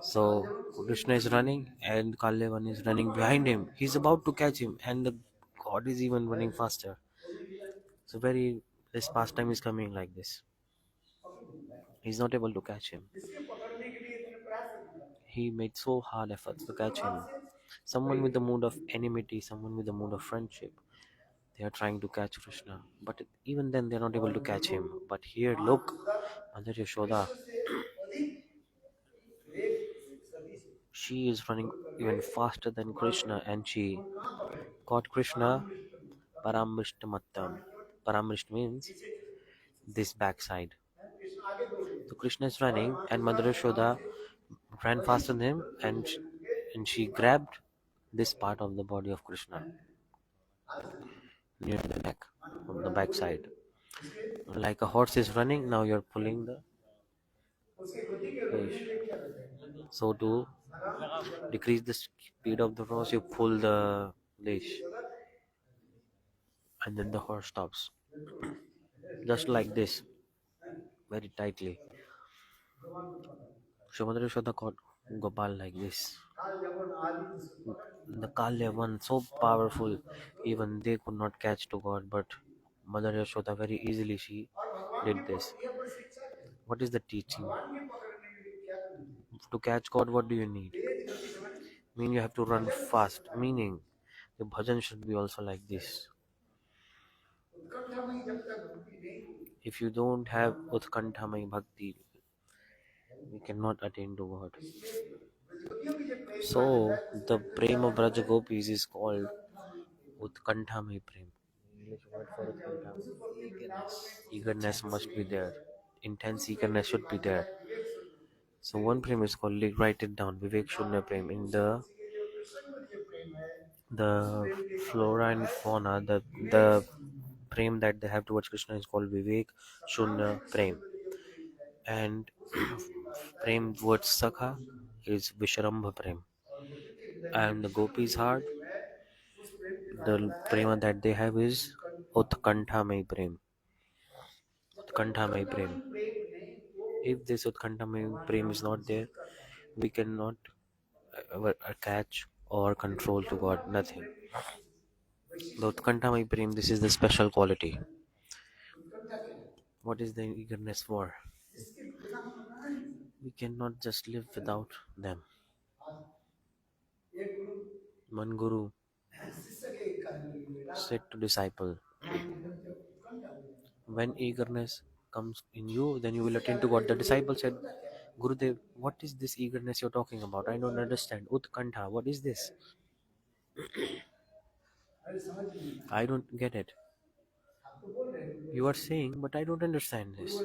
S2: So Krishna is running, and Kalyavan is running behind him. He's about to catch him, and the god is even running faster. So this pastime is coming like this. He's not able to catch him. He made so hard efforts to catch him. Someone with the mood of enmity, someone with the mood of friendship, they are trying to catch Krishna. But even then, they are not able to catch him. But here, look, Mother Yashoda, she is running even faster than Krishna, and she caught Krishna Paramrishtamattam. Paramrisht means this backside. So Krishna is running, and Mother Yashoda ran faster than him, and she grabbed this part of the body of Krishna near the neck, on the backside. Like a horse is running, now you're pulling the leash. So to decrease the speed of the horse, you pull the leash, and then the horse stops. Just like this, very tightly. So Mother Yashoda caught Gopal like this. The Kalyavan so powerful, even they could not catch to God, but Mother Yashoda very easily she did this. What is the teaching? To catch God, what do you need? Mean you have to run fast. Meaning the bhajan should be also like this. If you don't have Utkanthamai Bhakti, we cannot attain to God. So the prema of Braja Gopis is called Utkanthamai Prem. English word for Utkantha. Eagerness must be there. Intense eagerness should be there. So one prem is called, write it down, Vivek Shunya Prem. In the flora and fauna, the prem that they have towards Krishna is called Vivek Shunya Prem. And prem towards Sakha is Vishrambha Prem. And the Gopi's heart, the prema that they have is Utkanthamai Prem. Utkanthamai Prem. If this Utkanthamai Prem is not there, we cannot catch or control to God, nothing. The Utkanthamai Prem, this is the special quality. What is the eagerness for? We cannot just live without them. One guru said to disciple, when eagerness comes in you, then you will attain to God. The disciple said, Gurudev, what is this eagerness you're talking about? I don't understand. Utkantha, what is this? I don't get it. You are saying, but I don't understand this.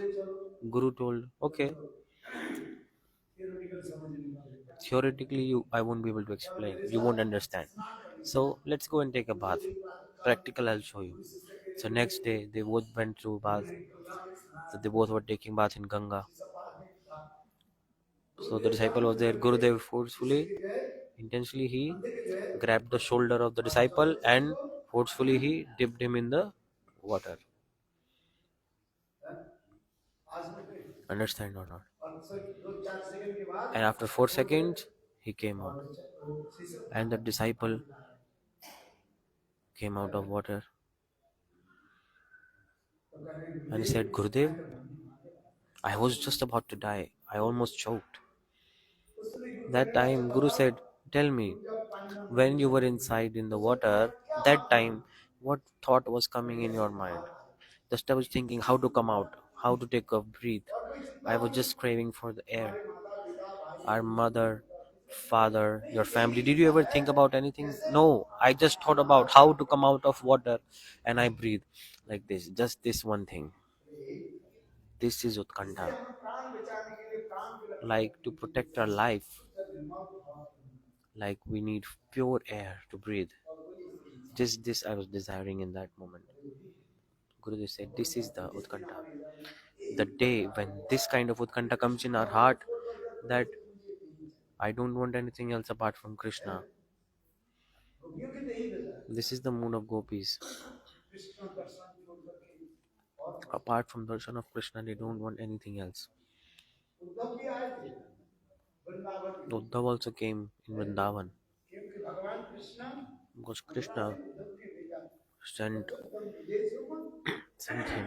S2: Guru told, okay, theoretically I won't be able to explain. You won't understand. So let's go and take a bath. Practical, I'll show you. So next day they both went to bath. So they both were taking bath in Ganga. So the disciple was there. Gurudev forcefully, intentionally he grabbed the shoulder of the disciple and forcefully he dipped him in the water. Understand or not? And after 4 seconds he came out. And the disciple came out of water. And he said, Gurudev, I was just about to die. I almost choked. That time Guru said, tell me, when you were inside in the water, that time, what thought was coming in your mind? Just I was thinking how to come out, how to take a breath. I was just craving for the air. Our mother, father, your family, did you ever think about anything? No, I just thought about how to come out of water and I breathe like this, just this one thing. This is Utkantha. Like to protect our life, like we need pure air to breathe. Just this I was desiring in that moment. Gurudev said, this is the Utkantha. The day when this kind of Utkantha comes in our heart, that I don't want anything else apart from Krishna. This is the moon of gopis. Apart from darshan of Krishna, they don't want anything else. Uddhav also came in Vrindavan because Krishna sent him.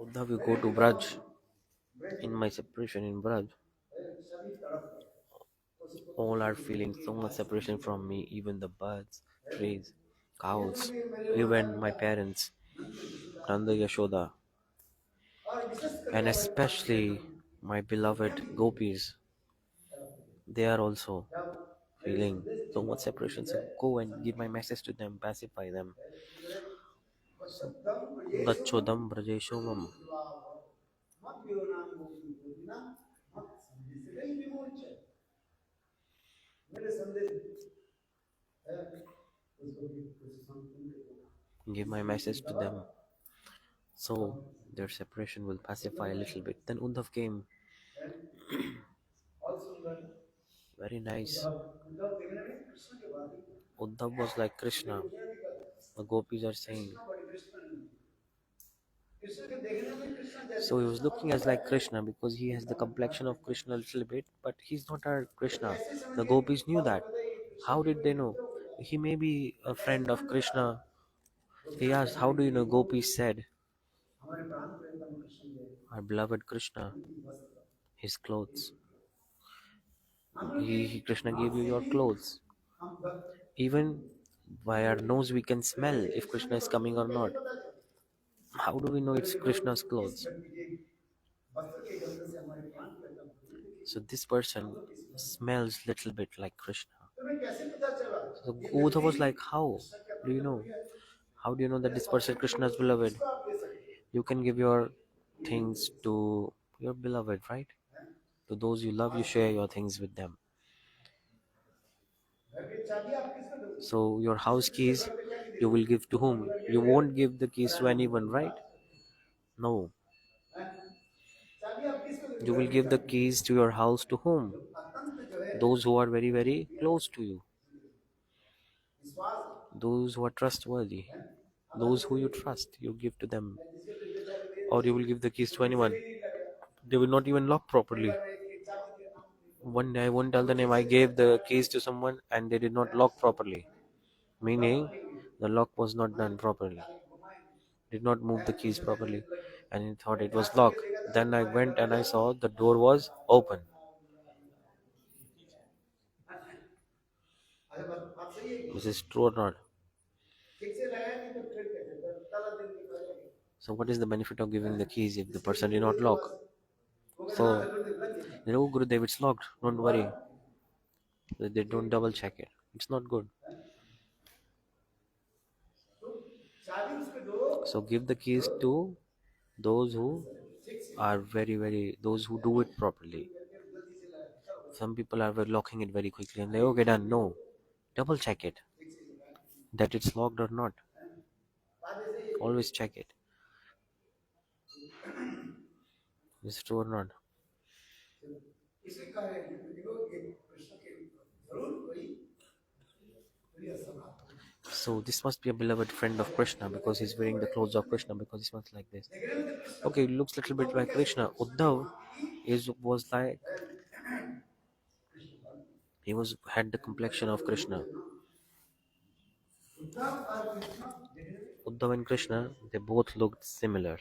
S2: Uddhav, you go to Braj. In my separation in Braj, all are feeling so much separation from me, even the birds, trees, cows, even my parents, Nanda Yashoda, and especially my beloved gopis. They are also feeling so much separation. So go and give my message to them, pacify them. Gachodam Brajeshovam. Give my message to them. So their separation will pacify a little bit. Then Uddhav came. Very nice. Uddhav was like Krishna. The gopis are saying, So he was looking as like Krishna because he has the complexion of Krishna a little bit, but he's not our Krishna. The gopis knew that. How did they know? He may be a friend of Krishna. He asked, how do you know? Gopis said, our beloved Krishna, his clothes. Krishna gave you your clothes. Even by our nose we can smell if Krishna is coming or not. How do we know it's Krishna's clothes? So this person smells little bit like Krishna. So Uddha was like, how do you know? How do you know that this person Krishna's beloved? You can give your things to your beloved, right? To those you love, you share your things with them. So your house keys, you will give to whom? You won't give the keys to anyone, right? No. You will give the keys to your house to whom? Those who are very, very close to you. Those who are trustworthy. Those who you trust, you give to them. Or you will give the keys to anyone. They will not even lock properly. One day I won't tell the name. I gave the keys to someone and they did not lock properly. Meaning the lock was not done properly. Did not move the keys properly. And he thought it was locked. Then I went and I saw the door was open. This is true or not? So what is the benefit of giving the keys if the person did not lock? So oh Gurudev, it's locked. Don't worry. They don't double check it. It's not good. So give the keys to those who are very, very, those who do it properly. Some people are locking it very quickly and they okay done. No, double check it that it's locked or not. Always check it. Is it true or not? So this must be a beloved friend of Krishna because he's wearing the clothes of Krishna because he smells like this. Okay, looks a little bit like Krishna. Uddhav was like he was had the complexion of Krishna. Uddhav and Krishna, they both looked similar.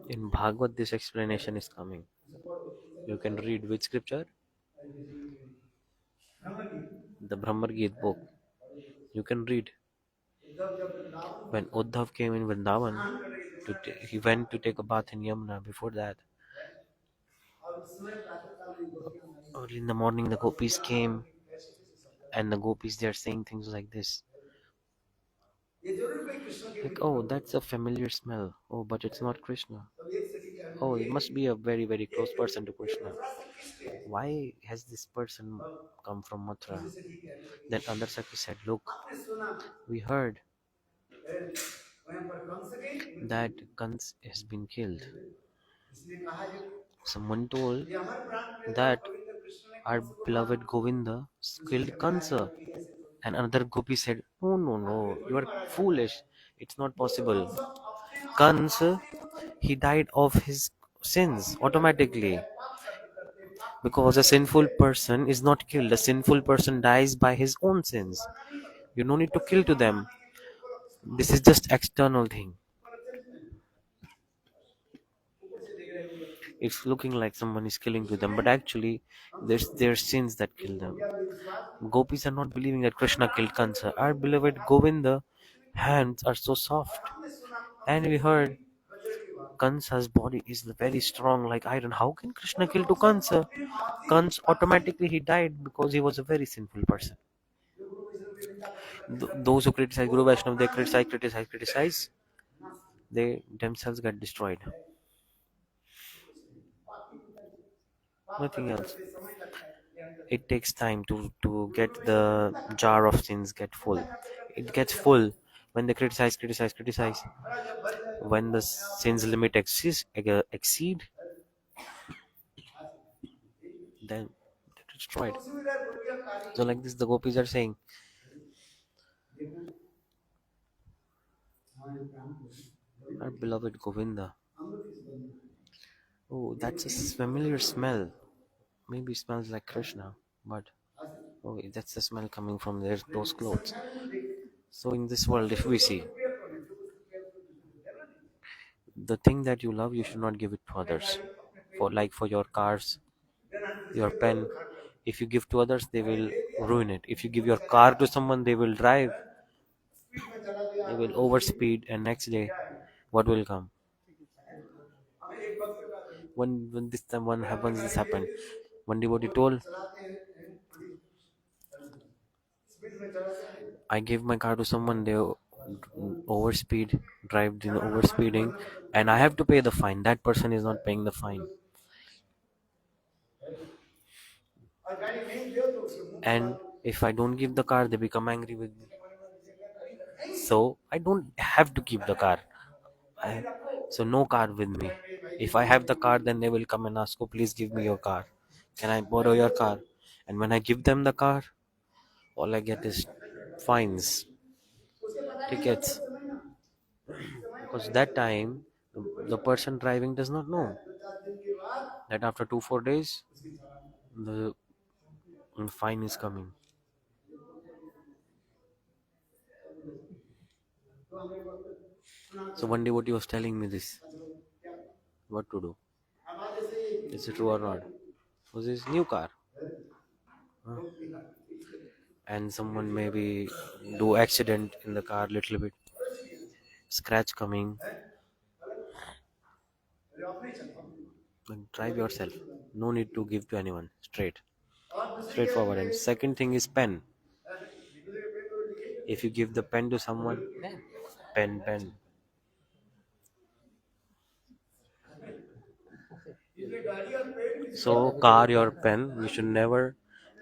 S2: In Bhagavad, this explanation is coming. You can read which scripture? The Brahmar Gita book. You can read. When Uddhav came in Vrindavan, he went to take a bath in Yamuna. Before that, early in the morning, the gopis came, and the gopis they are saying things like this. Like, oh, that's a familiar smell. Oh, but it's not Krishna. Oh, it must be a very, very close person to Krishna. Why has this person come from Mathura? Then other Sakhi said, look, we heard that Kans has been killed. Someone told that our beloved Govinda killed Kansa. And another gopi said, no, no, no, you are foolish. It's not possible. Kansa, he died of his sins automatically. Because a sinful person is not killed. A sinful person dies by his own sins. You no need to kill to them. This is just external thing. It's looking like someone is killing to them, but actually there's their sins that kill them. Gopis are not believing that Krishna killed Kansa. Our beloved Govinda hands are so soft. And we heard Kansa's body is very strong like iron. How can Krishna kill to Kansa? Kansa automatically he died because he was a very sinful person. Those who criticize Guru Vaishnava, they criticize, they themselves get destroyed. Nothing else. It takes time to get the jar of sins get full. It gets full when they criticize. When the sins limit exceed, then they're destroyed. So like this, the gopis are saying, Our beloved Govinda. Oh, that's a familiar smell. Maybe it smells like Krishna, but oh, that's the smell coming from those clothes. So in this world, if we see the thing that you love, you should not give it to others. For your cars, your pen, if you give to others, they will ruin it. If you give your car to someone, they will drive, they will overspeed, and next day, what will come? When this time one happens, this happened. One devotee told, I gave my car to someone, they overspeed, drive in overspeeding, and I have to pay the fine. That person is not paying the fine. And if I don't give the car, they become angry with me. So I don't have to keep the car. So no car with me. If I have the car, then they will come and ask, oh, please give me your car. Can I borrow your car? And when I give them the car, all I get is fines, tickets. Because that time, the person driving does not know that after 2 4 days, the fine is coming. So one day, what he was telling me this, what to do? Is it true or not? Was his new car, huh? And someone maybe do accident in the car, little bit scratch coming. Then drive yourself. No need to give to anyone. Straightforward. And second thing is pen. If you give the pen to someone, pen. So car or pen, you should never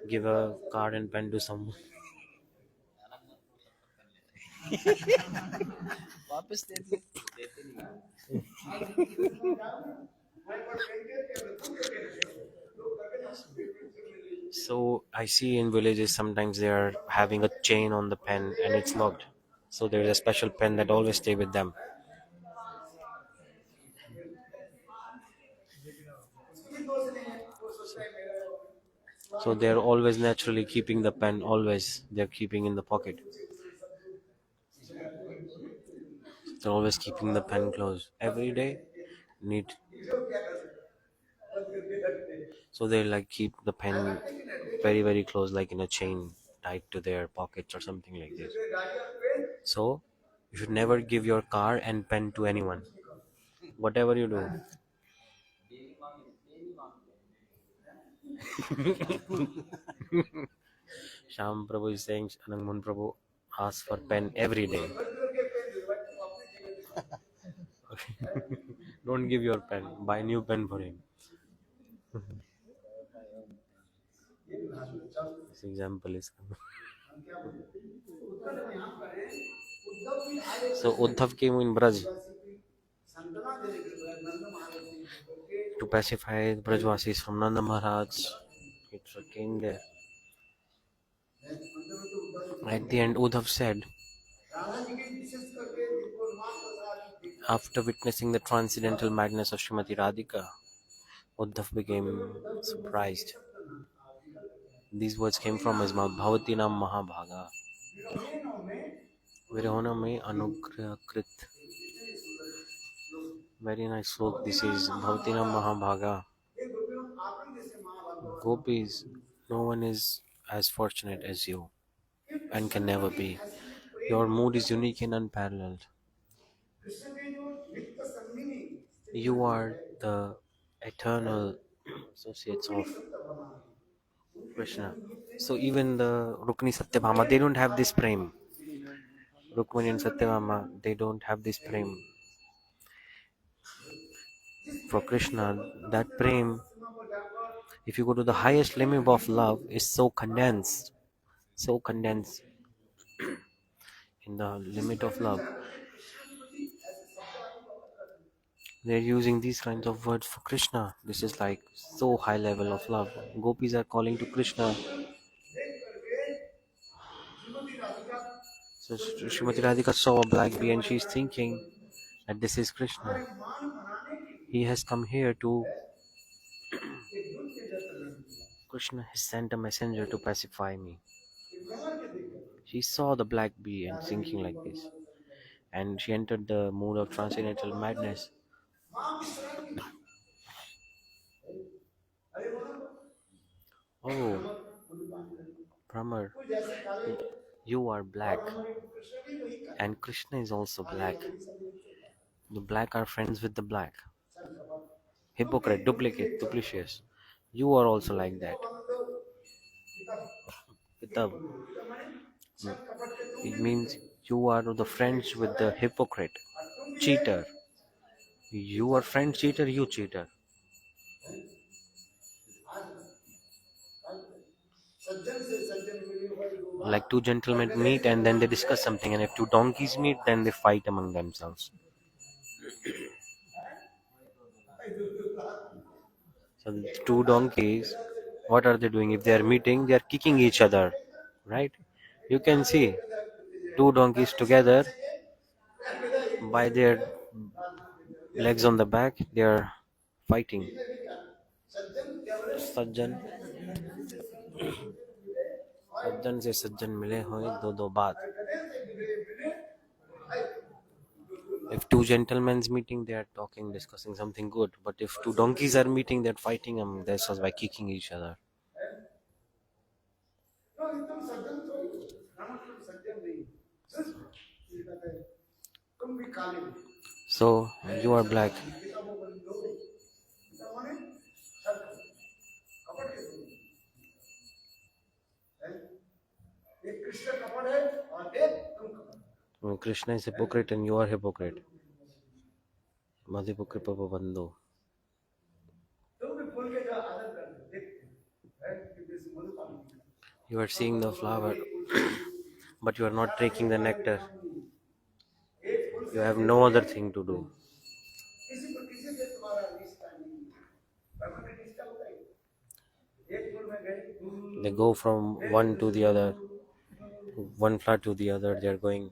S2: give a card and pen to someone. So I see in villages sometimes they are having a chain on the pen and it's locked. So there is a special pen that always stay with them. So they're always naturally keeping the pen, always they're keeping in the pocket. They're always keeping the pen close. Every day, need. So they like keep the pen very very close, like in a chain tied to their pockets or something like this. So you should never give your car and pen to anyone. Whatever you do. Sham Prabhu is saying Anangmun Prabhu asks for pen every day. Don't give your pen. Buy new pen for him. This example is so Uddhav came in Braj to pacify the Brajvasis from Nanda Maharaj. It's a king there. At the end, Uddhav said, after witnessing the transcendental madness of Srimati Radhika, Uddhav became surprised. These words came from his mouth, Bhavati Nam Mahabhaga. Virahona me Anugrah Krit. Very nice slok this is. Bhavati Nam Mahabhaga. Gopis, no one is as fortunate as you and can never be. Your mood is unique and unparalleled. You are the eternal associates of Krishna. So even the Rukmini Satyabhama, they don't have this prem. Rukmini and Satyabhama, they don't have this prem for Krishna. That prem, if you go to the highest limit of love, is so condensed in the limit of love. They're using these kinds of words for Krishna. This is like so high level of love. Gopis are calling to Krishna. So Srimati Radhika saw a black bee and she's thinking that this is Krishna. He has come here to. Krishna has sent a messenger to pacify me. She saw the black bee and thinking like this, and she entered the mood of transcendental madness. Oh, Brahmer, you are black, and Krishna is also black. The black are friends with the black. Hypocrite, duplicate, duplicitous. You are also like that. Kitab. It means you are the friends with the hypocrite, cheater. You are friend cheater, you cheater. Like two gentlemen meet and then they discuss something, and if two donkeys meet, then they fight among themselves. So the two donkeys, what are they doing? If they are meeting, they are kicking each other, right? You can see two donkeys together by their legs on the back, they are fighting. सज्जन सज्जन से सज्जन मिले होए दो दो बात. If two gentlemen meeting, they are talking, discussing something good. But if two donkeys are meeting, they're fighting. That's just by kicking each other. So you are black. Krishna is hypocrite and you are hypocrite. Madhipukri Papa Bandhu. You are seeing the flower, but you are not taking the nectar. You have no other thing to do. They go from one to the other, one flower to the other. They are going.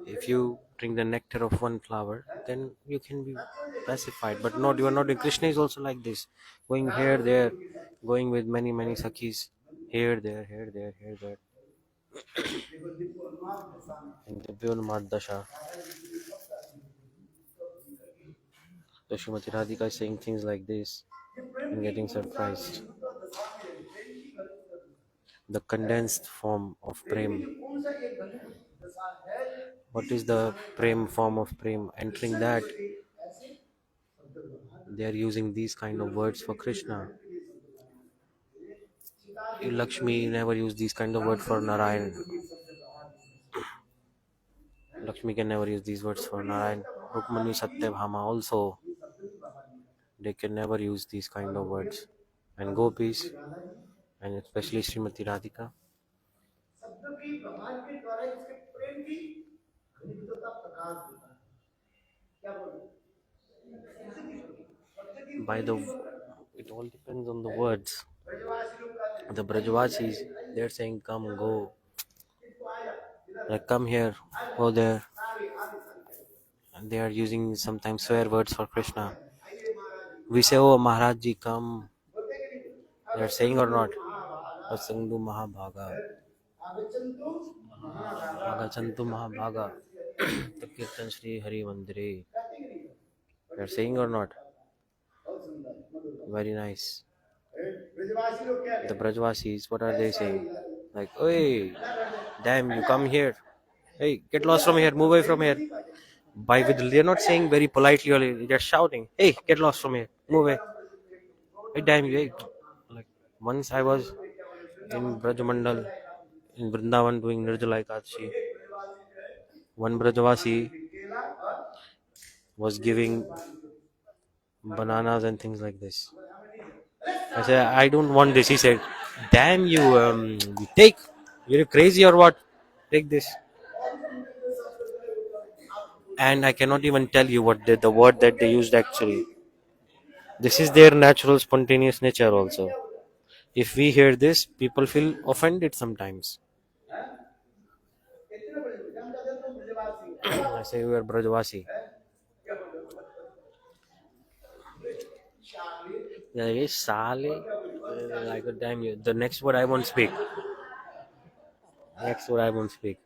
S2: If you drink the nectar of one flower, then you can be pacified. But not, you are not. Krishna is also like this, going here, there, going with many, many sakhis, here, there, here, there, here, there. In the Vyonmad Dasha. So Srimati Radhika is saying things like this and getting surprised. The condensed form of prem. What is the prem form of prem? Entering that, they are using these kind of words for Krishna. Lakshmi never use these kind of words for Narayan. Lakshmi can never use these words for Narayan. Rukmani Satyabhama also, they can never use these kind of words. And gopis, and especially Srimati Radhika, by the, it all depends on the words. The Brajavasis, they're saying come, go, like come here, go there, and they are using sometimes swear words for Krishna. We say, oh Maharaj ji, come. They are saying or not? Asangdu Mahabhaga, Agachantu Mahabhaga, Kirtan Shri Hari Mandire. They are saying or not? Very nice. The Brajvasis, what are they saying? Like, hey, damn, you come here. Hey, get lost from here, move away from here. By with, they're not saying very politely, or they're shouting, hey, get lost from here, move away. Hey, damn you, hey. Like, once I was in Brajamandal, in Vrindavan doing Nirjala Ekadashi. One Brajavasi was giving bananas and things like this. I said, I don't want this. He said, damn you, take. You're crazy or what? Take this. And I cannot even tell you what the word that they used actually. This is their natural spontaneous nature also. If we hear this, people feel offended sometimes. I say we are Brajvasi. Yeah, yes, Sale. Like a damn you. The next word I won't speak. Next word I won't speak.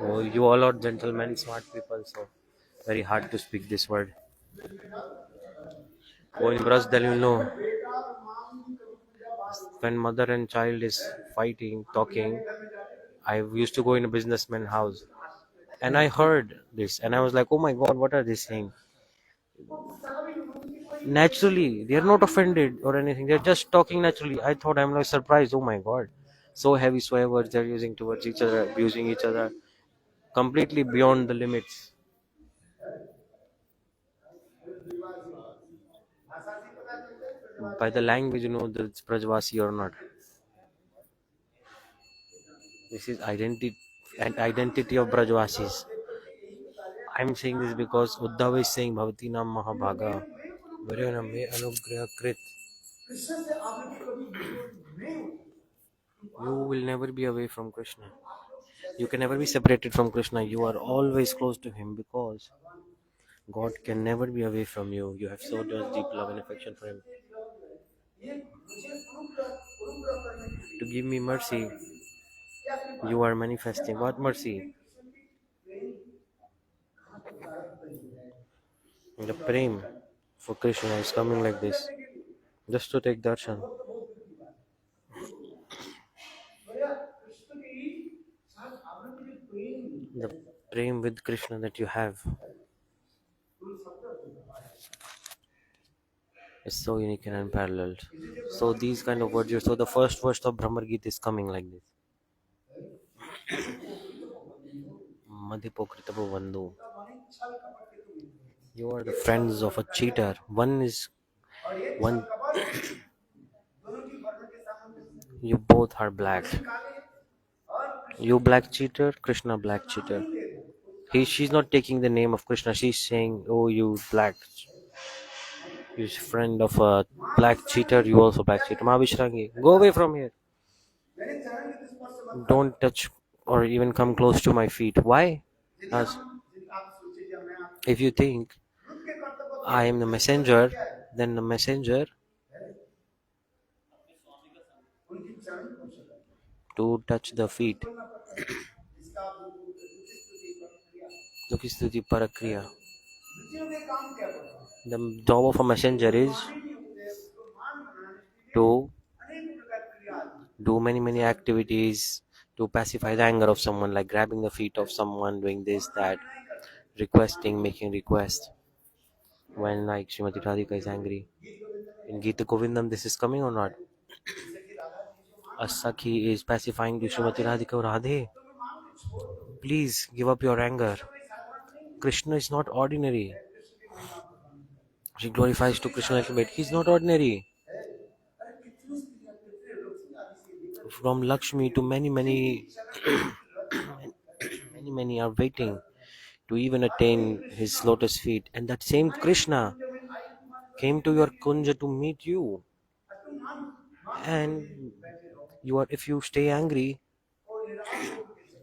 S2: Oh, you all are gentlemen, smart people, so very hard to speak this word. Oh, in Brazil, you know, when mother and child is fighting, talking, I used to go in a businessman house and I heard this and I was like, oh my god, what are they saying? Naturally, they are not offended or anything. They're just talking naturally. I thought I'm like surprised. Oh my god, so heavy swear words they're using towards each other, abusing each other, completely beyond the limits. By the language, you know that it's Brajvasi or not. This is identity and identity of Brajvasis. I'm saying this because Uddhava is saying Bhavati Nam Mahabhaga. Varuna me anugraha krit. You will never be away from Krishna. You can never be separated from Krishna. You are always close to Him because God can never be away from you. You have so much deep love and affection for Him. To give me mercy, you are manifesting. What mercy? The prem for Krishna is coming like this. Just to take darshan. The prem with Krishna that you have is so unique and unparalleled. So these kind of words, so the first verse of Brahmar Gita is coming like this. Madhipokritapo Vandu. You are the friends of a cheater. One. You both are black. You black cheater, Krishna black cheater. She's not taking the name of Krishna. She's saying, "Oh, you black, you friend of a black cheater. You also black cheater." Mahavishrangi, go away from here. Don't touch or even come close to my feet. Why? As if you think I am the messenger, then the messenger to touch the feet. Stuti Parakriya. The job of a messenger is to do many activities to pacify the anger of someone, like grabbing the feet of someone, doing this, that, requesting, making request. When like Srimati Radhika is angry. In Gita Govindam, this is coming or not? A Sakhi is pacifying to Srimati Radhika, Radhe, please give up your anger. Krishna is not ordinary. She glorifies to Krishna like a bit. He's not ordinary. From Lakshmi to many are waiting to even attain his lotus feet. And that same Krishna came to your kunja to meet you. And if you stay angry,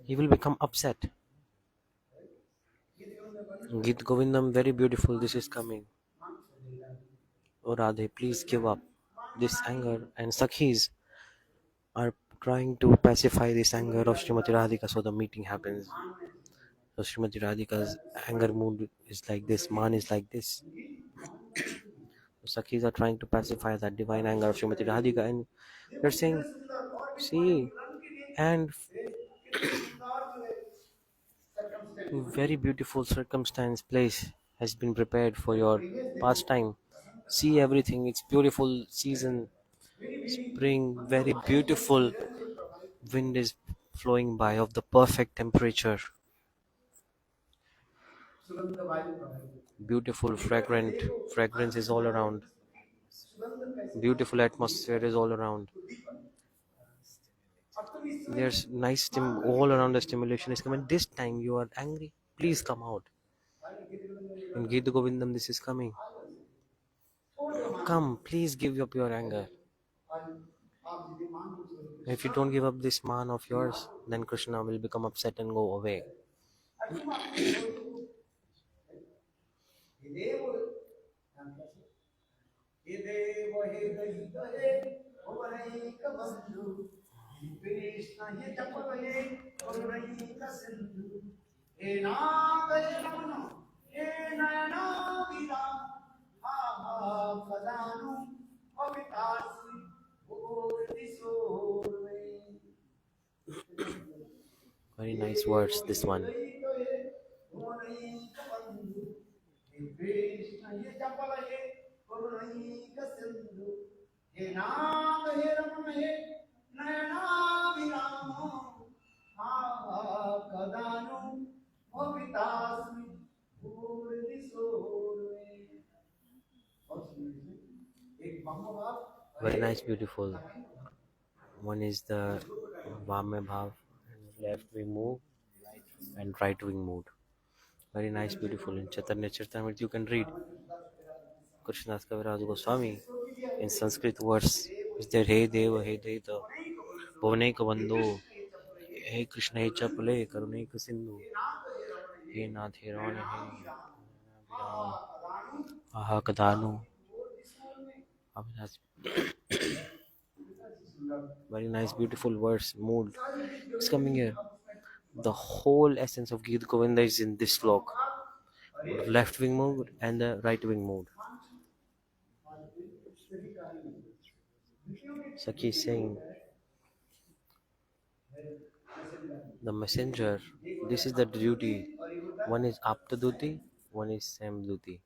S2: he will become upset. Gita Govindam, very beautiful. This is coming. Oh Radhe, please give up this anger. And Sakhis are trying to pacify this anger of Srimati Radhika, so the meeting happens. So Srimati Radhika's anger mood is like this, man is like this. So Sakhis are trying to pacify that divine anger of Srimati Radhika, and they're saying, see, and very beautiful circumstance place has been prepared for your pastime. See everything, it's beautiful season, spring, very beautiful. Wind is flowing by of the perfect temperature. Beautiful, fragrance is all around. Beautiful atmosphere is all around. There's nice all around the stimulation is coming. This time you are angry. Please come out. In Gita Govindam, this is coming. Come, please give up your anger. If you don't give up this man of yours, then Krishna will become upset and go away. Very nice words, this one. Very nice, beautiful. One is the Vamya Bhav, left wing move, and right wing move. Very nice, beautiful. In Chaitanya Charitamrita, you can read Krishnadas Kaviraj Goswami in Sanskrit verse. Is there Hey Deva, Hey Deva, Bhavane Bandhu, Hey Krishna, Hey Chapale, Karune Sindhu, Hey Nath, Hey Ron, Hey Hari-katha. Very nice, beautiful verse, mood. It's coming here. The whole essence of Gita Govinda is in this slok. Left wing mode and the right wing mode. Sakhi is saying, the messenger, this is the duty. One is Apta Duty, one is Sam Duty.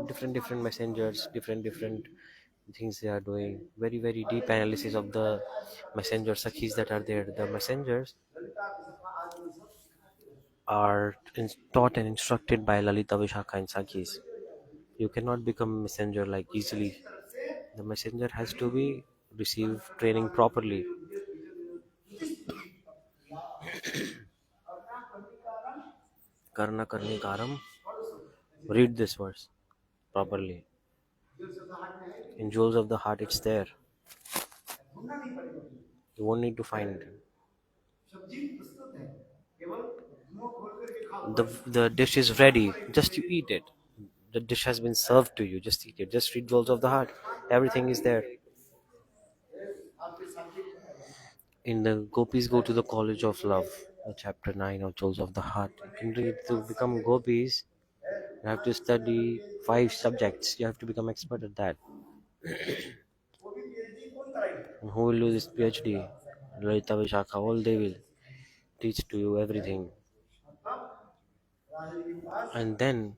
S2: Different messengers, different things they are doing. Very deep analysis of the messenger Sakhis that are there. The messengers are taught and instructed by Lalita, Vishakha and Sakhis. You cannot become a messenger like easily. The messenger has to be receive training properly. Karna Karni Karam. Read this verse properly. In Jewels of the Heart, it's there. You won't need to find. The dish is ready. Just you eat it. The dish has been served to you. Just eat it. Just read Jewels of the Heart. Everything is there. In the Gopis Go to the College of Love, chapter 9 of Jewels of the Heart. You can read to become Gopis. You have to study 5 subjects. You have to become expert at that. And who will do this PhD? Lalita Vishakha, all they will teach to you everything. And then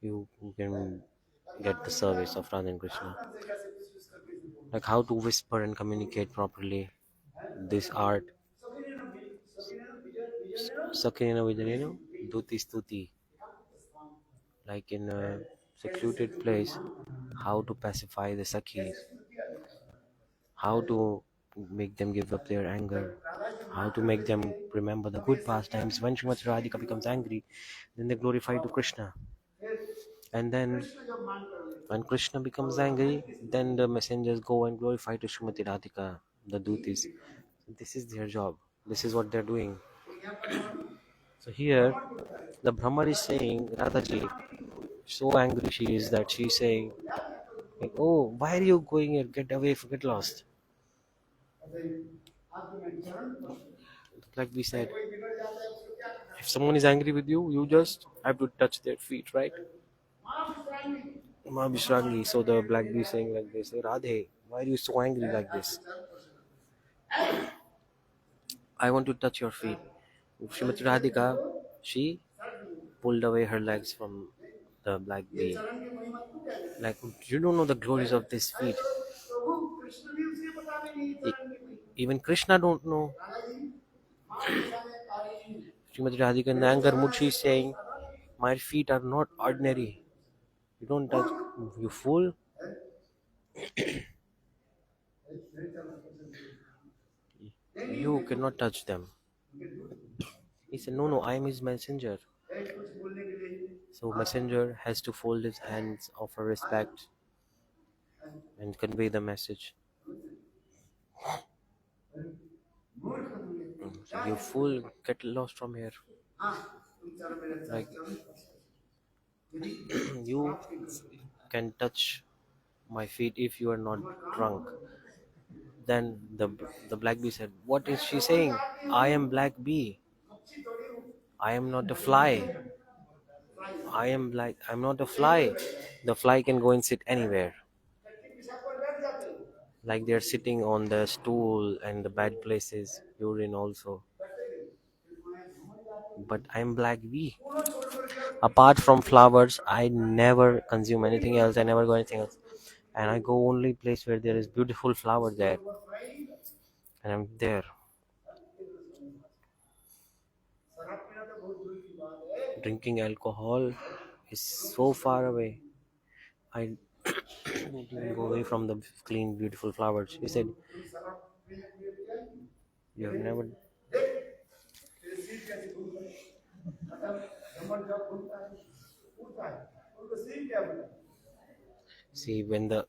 S2: you can get the service of Radha and Krishna. Like how to whisper and communicate properly. This art. Sakirina Vijanino, Duti Stuti. Like in a secluded place, how to pacify the Sakhis, how to make them give up their anger, how to make them remember the good past times. When Srimati Radhika becomes angry, then they glorify to Krishna. And then when Krishna becomes angry, then the messengers go and glorify to Srimati Radhika, the Dutis. This is their job. This is what they're doing. So here, the Brahma is saying, Radhaji, so angry she is that she's saying, like, oh, why are you going here? Get away, get lost. Like we said, if someone is angry with you, you just have to touch their feet, right? Ma Bishrangi. So the black bee saying like this, Radhe, why are you so angry like this? I want to touch your feet. Srimati Radhika, she pulled away her legs from the black bee. Like, you don't know the glories of this feet. Even Krishna don't know. Srimati Radhika in the anger mood, she is saying, my feet are not ordinary. You don't touch, you fool. You cannot touch them. He said, no, no, I am his messenger. So messenger has to fold his hands, offer respect, and convey the message. So you fool, get lost from here. Like you can touch my feet if you are not drunk. Then the black bee said, what is she saying? I am black bee. I am not a fly. I'm not a fly. The fly can go and sit anywhere. Like they're sitting on the stool and the bad places, urine also. But I'm black bee. Apart from flowers, I never consume anything else. I never go anything else. And I go only place where there is beautiful flower there. And I'm there. Drinking alcohol is so far away. I don't even go away from the clean, beautiful flowers. He said, you have never. See, when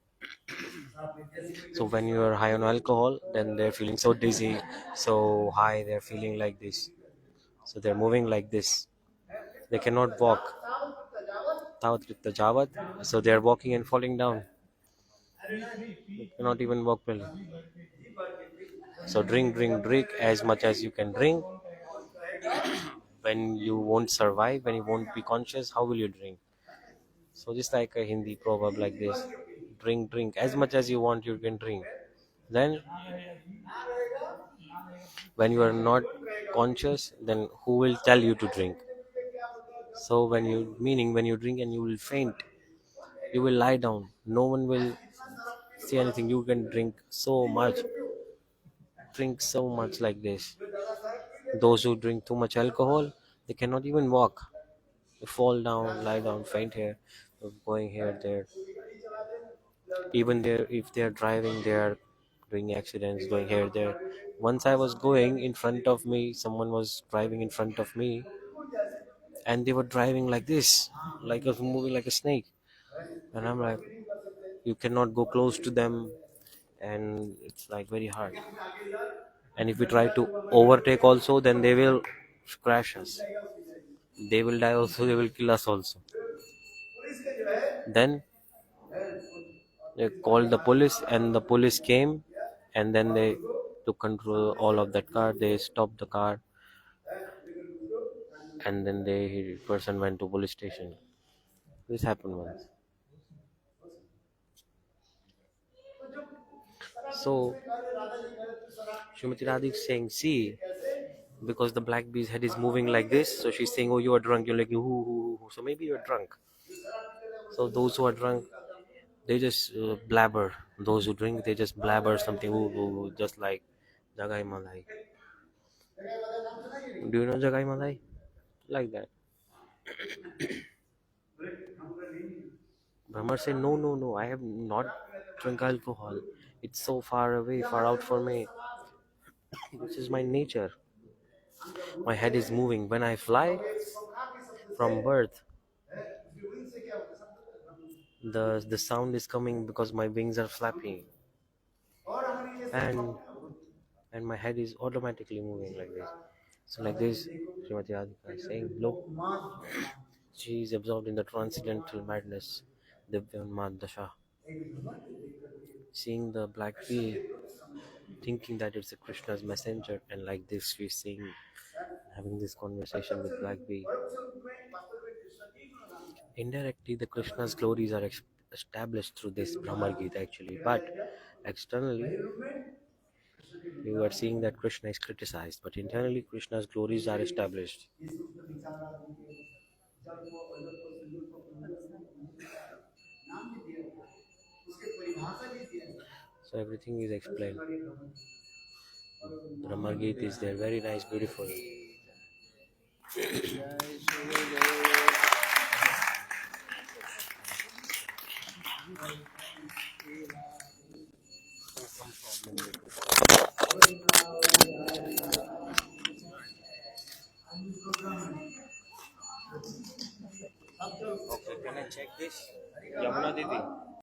S2: you are high on alcohol, then they're feeling so dizzy, so high, they're feeling like this. So they're moving like this. They cannot walk. Tawat ritta jawat. So they're walking and falling down. They cannot even walk well. So drink, drink, drink as much as you can drink. When you won't survive, when you won't be conscious, how will you drink? So just like a Hindi proverb like this: drink, drink as much as you want, you can drink. Then, when you are not conscious, then who will tell you to drink? So when you drink and you will faint, you will lie down. No one will see anything. You can drink so much like this. Those who drink too much alcohol, they cannot even walk. They fall down, lie down, faint here, going here, there. Even there, if they are driving, they are doing accidents, going here, there. Once I was going in front of me, someone was driving in front of me, and they were driving like this, like a moving like a snake. And I'm like, you cannot go close to them, and it's like very hard. And if we try to overtake also, then they will crash us. They will die also, they will kill us also. Then they called the police, and the police came, and then they took control all of that car. They stopped the car, and then the person went to police station. This happened once. So Srimati Radhik is saying, see, because the black bee's head is moving like this, so she's saying, oh, you are drunk. You're like, so maybe you're drunk. So those who are drunk, they just blabber. Those who drink, they just blabber something, just like Jagai Malai. Do you know Jagai Malai? Like that. Brahma said, no, no, no, I have not drunk alcohol. It's so far away, far out for me. This is my nature. My head is moving. When I fly from birth, the sound is coming because my wings are flapping. And my head is automatically moving like this. So like this, Srimati Radhika is saying, look, she is absorbed in the transcendental madness, Divyanmad Dasha. Seeing the black bee, thinking that it's a Krishna's messenger, and like this she's saying, having this conversation with black bee. Indirectly, the Krishna's glories are established through this Brahmar Gita actually, but externally, you are seeing that Krishna is criticized, but internally, Krishna's glories are established. So everything is explained. Brahmar Gita is there, very nice, beautiful. This Yamuna Didi.